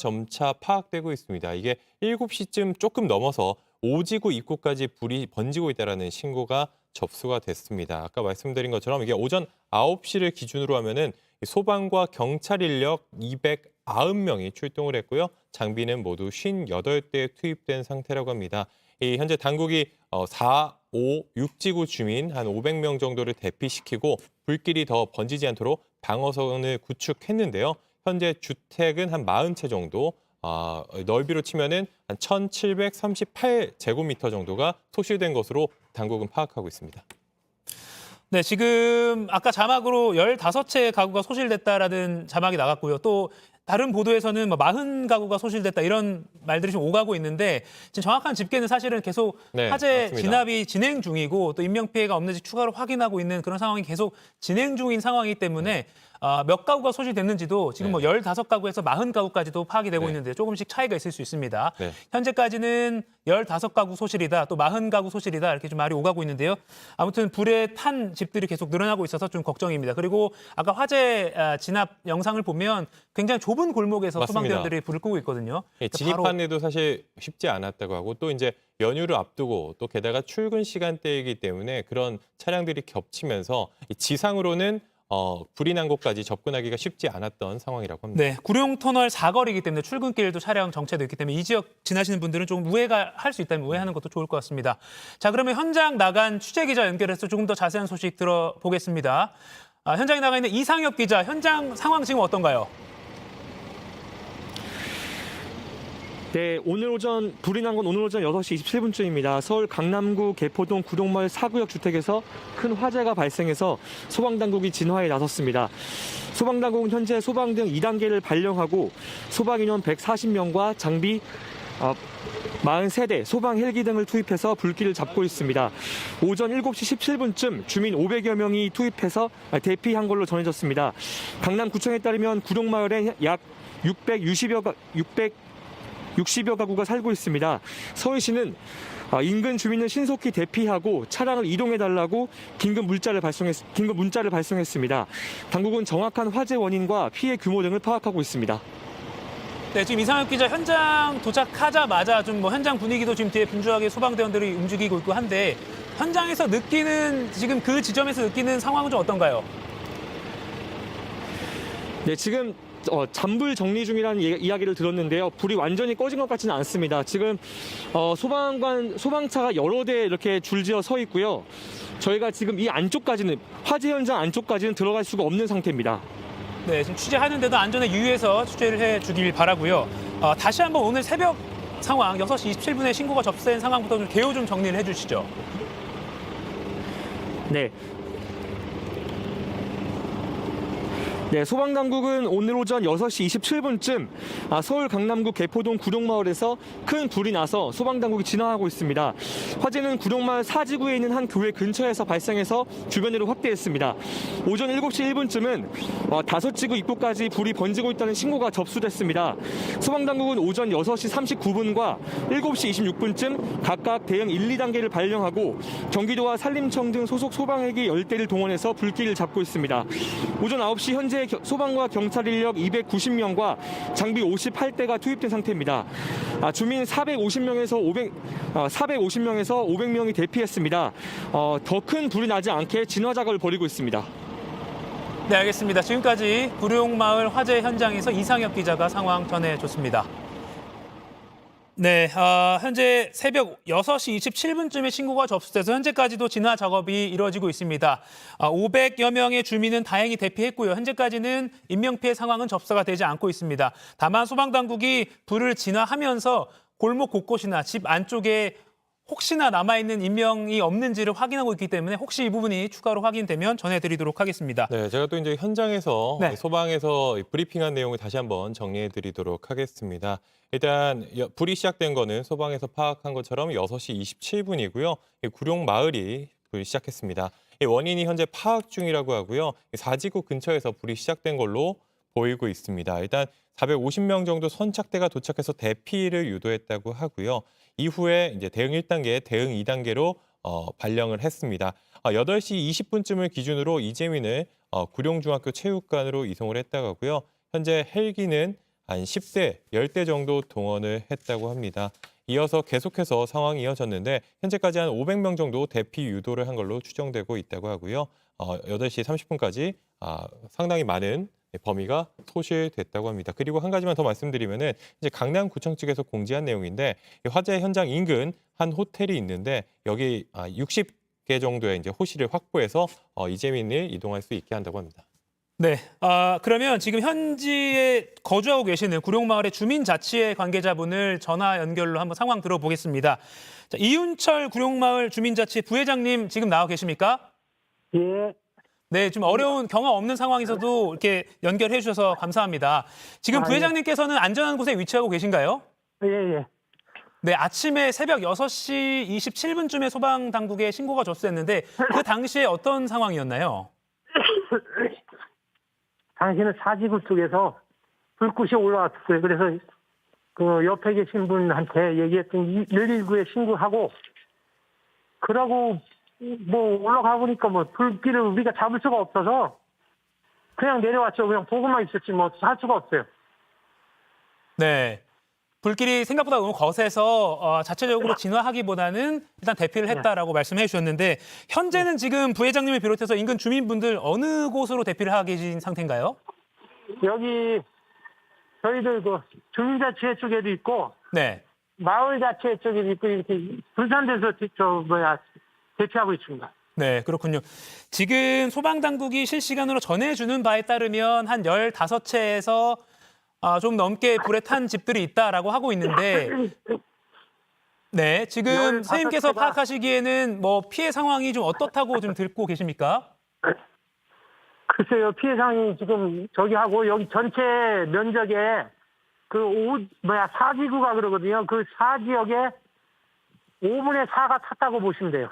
파악되고 있습니다. 이게 7시쯤 조금 넘어서 5지구 입구까지 불이 번지고 있다는 신고가 접수가 됐습니다. 아까 말씀드린 것처럼 이게 오전 9시를 기준으로 하면은 소방과 경찰 인력 290명이 출동을 했고요. 장비는 모두 58대 투입된 상태라고 합니다. 현재 당국이 4, 5, 6지구 주민 한 500명 정도를 대피시키고 불길이 더 번지지 않도록 방어선을 구축했는데요. 현재 주택은 한 40채 정도, 넓이로 치면은 한 1,738제곱미터 정도가 소실된 것으로 당국은 파악하고 있습니다. 네, 지금 아까 자막으로 15채 가구가 소실됐다라는 자막이 나갔고요. 또 다른 보도에서는 40가구가 소실됐다 이런 말들이 좀 오가고 있는데 지금 정확한 집계는 사실은 계속 화재 맞습니다. 진압이 진행 중이고 또 인명피해가 없는지 추가로 확인하고 있는 그런 상황이 계속 진행 중인 상황이기 때문에 몇 가구가 소실됐는지도 지금 15가구에서 40가구까지도 파악이 되고 있는데 조금씩 차이가 있을 수 있습니다. 현재까지는 15가구 소실이다, 또 40가구 소실이다 이렇게 좀 말이 오가고 있는데요. 아무튼 불에 탄 집들이 계속 늘어나고 있어서 좀 걱정입니다. 그리고 아까 화재 진압 영상을 보면 굉장히 좁은 골목에서 소방대원들이 불을 끄고 있거든요. 진입하는 데도 사실 쉽지 않았다고 하고 또 이제 연휴를 앞두고 또 게다가 출근 시간대이기 때문에 그런 차량들이 겹치면서 지상으로는 불이 난 곳까지 접근하기가 쉽지 않았던 상황이라고 합니다. 네, 구룡터널 사거리이기 때문에 출근길도 차량 정체도 있기 때문에 이 지역 지나시는 분들은 조금 우회가 할 수 있다면 우회하는 것도 좋을 것 같습니다. 자, 그러면 현장 나간 취재기자 연결해서 조금 더 자세한 소식 들어보겠습니다. 현장에 나가 있는 이상엽 기자, 현장 상황 지금 어떤가요? 네, 불이 난 건 오늘 오전 6시 27분쯤입니다. 서울 강남구 개포동 구룡마을 4구역 주택에서 큰 화재가 발생해서 소방당국이 진화에 나섰습니다. 소방당국은 현재 소방등 2단계를 발령하고 소방인원 140명과 장비 43대, 소방 헬기 등을 투입해서 불길을 잡고 있습니다. 오전 7시 17분쯤 주민 500여 명이 투입해서 대피한 걸로 전해졌습니다. 강남구청에 따르면 구룡마을에 약 660여 가구가 살고 있습니다. 서울시는 인근 주민을 신속히 대피하고 차량을 이동해달라고 긴급 문자를 발송했습니다. 당국은 정확한 화재 원인과 피해 규모 등을 파악하고 있습니다. 네, 지금 이상엽 기자 현장 도착하자마자 좀 현장 분위기도 지금 뒤에 분주하게 소방대원들이 움직이고 있고 한데 현장에서 지금 그 지점에서 느끼는 상황은 좀 어떤가요? 네, 지금 잔불 정리 중이라는 이야기를 들었는데요. 불이 완전히 꺼진 것 같지는 않습니다. 지금 소방차가 여러 대 이렇게 줄지어 서 있고요. 저희가 지금 이 안쪽까지는 화재 현장 안쪽까지는 들어갈 수가 없는 상태입니다. 네, 지금 취재하는데도 안전에 유의해서 취재를 해주길 바라고요. 다시 한번 오늘 새벽 상황 6시 27분에 신고가 접수된 상황부터 좀 개요 좀 정리를 해주시죠. 네. 네, 소방당국은 오늘 오전 6시 27분쯤 서울 강남구 개포동 구룡마을에서 큰 불이 나서 소방당국이 진화하고 있습니다. 화재는 구룡마을 사지구에 있는 한 교회 근처에서 발생해서 주변으로 확대했습니다. 오전 7시 1분쯤은 5지구 입구까지 불이 번지고 있다는 신고가 접수됐습니다. 소방당국은 오전 6시 39분과 7시 26분쯤 각각 대응 1, 2단계를 발령하고 경기도와 산림청 등 소속 소방헬기 10대를 동원해서 불길을 잡고 있습니다. 오전 9시 현재 소방과 경찰 인력 290명과 장비 58대가 투입된 상태입니다. 주민 450명에서 500명이 대피했습니다. 더 큰 불이 나지 않게 진화 작업을 벌이고 있습니다. 네, 알겠습니다. 지금까지 구룡마을 화재 현장에서 이상혁 기자가 상황 전해줬습니다. 네, 현재 새벽 6시 27분쯤에 신고가 접수돼서 현재까지도 진화 작업이 이루어지고 있습니다. 500여 명의 주민은 다행히 대피했고요. 현재까지는 인명피해 상황은 접수가 되지 않고 있습니다. 다만 소방당국이 불을 진화하면서 골목 곳곳이나 집 안쪽에 혹시나 남아있는 인명이 없는지를 확인하고 있기 때문에 혹시 이 부분이 추가로 확인되면 전해드리도록 하겠습니다. 네, 제가 또 이제 현장에서 소방에서 브리핑한 내용을 다시 한번 정리해드리도록 하겠습니다. 일단 불이 시작된 거는 소방에서 파악한 것처럼 6시 27분이고요. 구룡마을이 불이 시작했습니다. 원인이 현재 파악 중이라고 하고요. 4지구 근처에서 불이 시작된 걸로 보이고 있습니다. 일단 450명 정도 선착대가 도착해서 대피를 유도했다고 하고요. 이후에 이제 대응 1단계, 대응 2단계로 발령을 했습니다. 8시 20분쯤을 기준으로 이재민을 구룡중학교 체육관으로 이송을 했다고 하고요. 현재 헬기는 한 10대, 10대 정도 동원을 했다고 합니다. 이어서 계속해서 상황이 이어졌는데 현재까지 한 500명 정도 대피 유도를 한 걸로 추정되고 있다고 하고요. 8시 30분까지 상당히 많은 범위가 소실됐다고 합니다. 그리고 한 가지만 더 말씀드리면은 이제 강남구청 측에서 공지한 내용인데 화재 현장 인근 한 호텔이 있는데 여기 60개 정도의 이제 호실을 확보해서 이재민을 이동할 수 있게 한다고 합니다. 네, 그러면 지금 현지에 거주하고 계시는 구룡마을의 주민자치회 관계자분을 전화 연결로 한번 상황 들어보겠습니다. 자, 이윤철 구룡마을 주민자치회 부회장님 지금 나와 계십니까? 예. 네, 좀 어려운 경험 없는 상황에서도 이렇게 연결해 주셔서 감사합니다. 지금 부회장님께서는 안전한 곳에 위치하고 계신가요? 예. 네, 아침에 새벽 6시 27분쯤에 소방당국에 신고가 접수됐는데 그 당시에 어떤 상황이었나요? 당신은 사지구 쪽에서 불꽃이 올라왔어요. 그래서 그 옆에 계신 분한테 얘기했더니 119에 신고하고 그러고 뭐 올라가 보니까 뭐 불길을 우리가 잡을 수가 없어서 그냥 내려왔죠. 그냥 보고만 있었지 뭐 할 수가 없어요. 네. 불길이 생각보다 너무 거세서 자체적으로 진화하기보다는 일단 대피를 했다라고 말씀해 주셨는데 현재는 지금 부회장님을 비롯해서 인근 주민분들 어느 곳으로 대피를 하고 계신 상태인가요? 여기 저희들 그 주민자치회 쪽에도 있고 네. 마을자치회 쪽에도 있고 이렇게 분산돼서 대피하고 있습니다. 네, 그렇군요. 지금 소방당국이 실시간으로 전해주는 바에 따르면 한 15채에서 좀 넘게 불에 탄 집들이 있다라고 하고 있는데 네, 지금 선생님께서 파악하시기에는 뭐 피해 상황이 좀 어떻다고 좀 듣고 계십니까? 글쎄요, 피해 상황이 지금 저기 하고 여기 전체 면적에 사지구가 그러거든요. 그 4지역에 5분의 4가 탔다고 보시면 돼요.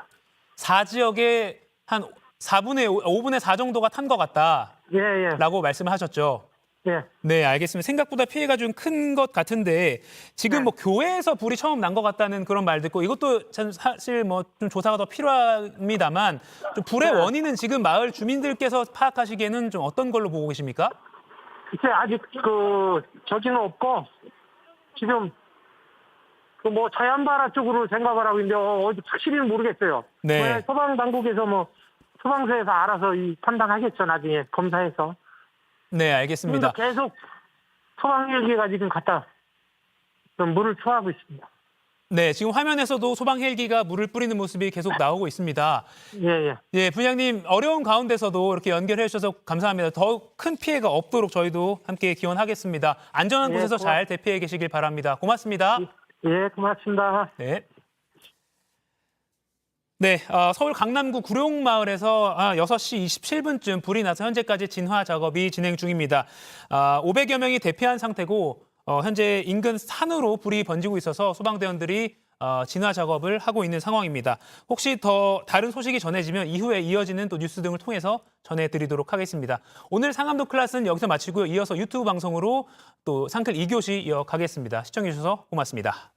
4지역에 한 5분의 4 정도가 탄 것 같다. 예. 라고 말씀하셨죠. 예. 네, 알겠습니다. 생각보다 피해가 좀 큰 것 같은데 지금 뭐 교회에서 불이 처음 난 것 같다는 그런 말 듣고 이것도 사실 뭐 좀 조사가 더 필요합니다만 좀 불의 원인은 지금 마을 주민들께서 파악하시기에는 좀 어떤 걸로 보고 계십니까? 글쎄 아직 저기는 없고 지금 뭐 자연발화 쪽으로 생각을 하고 있는데 어디 확실히는 모르겠어요. 네. 소방 당국에서 뭐 소방서에서 알아서 판단하겠죠. 나중에 검사해서. 네, 알겠습니다. 계속 소방 헬기가 지금 갔다 물을 투하하고 있습니다. 네, 지금 화면에서도 소방 헬기가 물을 뿌리는 모습이 계속 나오고 있습니다. 예. 예, 부장님 어려운 가운데서도 이렇게 연결해 주셔서 감사합니다. 더 큰 피해가 없도록 저희도 함께 기원하겠습니다. 안전한 예, 곳에서 잘 대피해 계시길 바랍니다. 고맙습니다. 예, 고맙습니다. 네. 네, 서울 강남구 구룡마을에서 6시 27분쯤 불이 나서 현재까지 진화 작업이 진행 중입니다. 500여 명이 대피한 상태고 현재 인근 산으로 불이 번지고 있어서 소방대원들이 진화 작업을 하고 있는 상황입니다. 혹시 더 다른 소식이 전해지면 이후에 이어지는 또 뉴스 등을 통해서 전해드리도록 하겠습니다. 오늘 상암도 클래스는 여기서 마치고요. 이어서 유튜브 방송으로 또 상클 2교시 이어가겠습니다. 시청해주셔서 고맙습니다.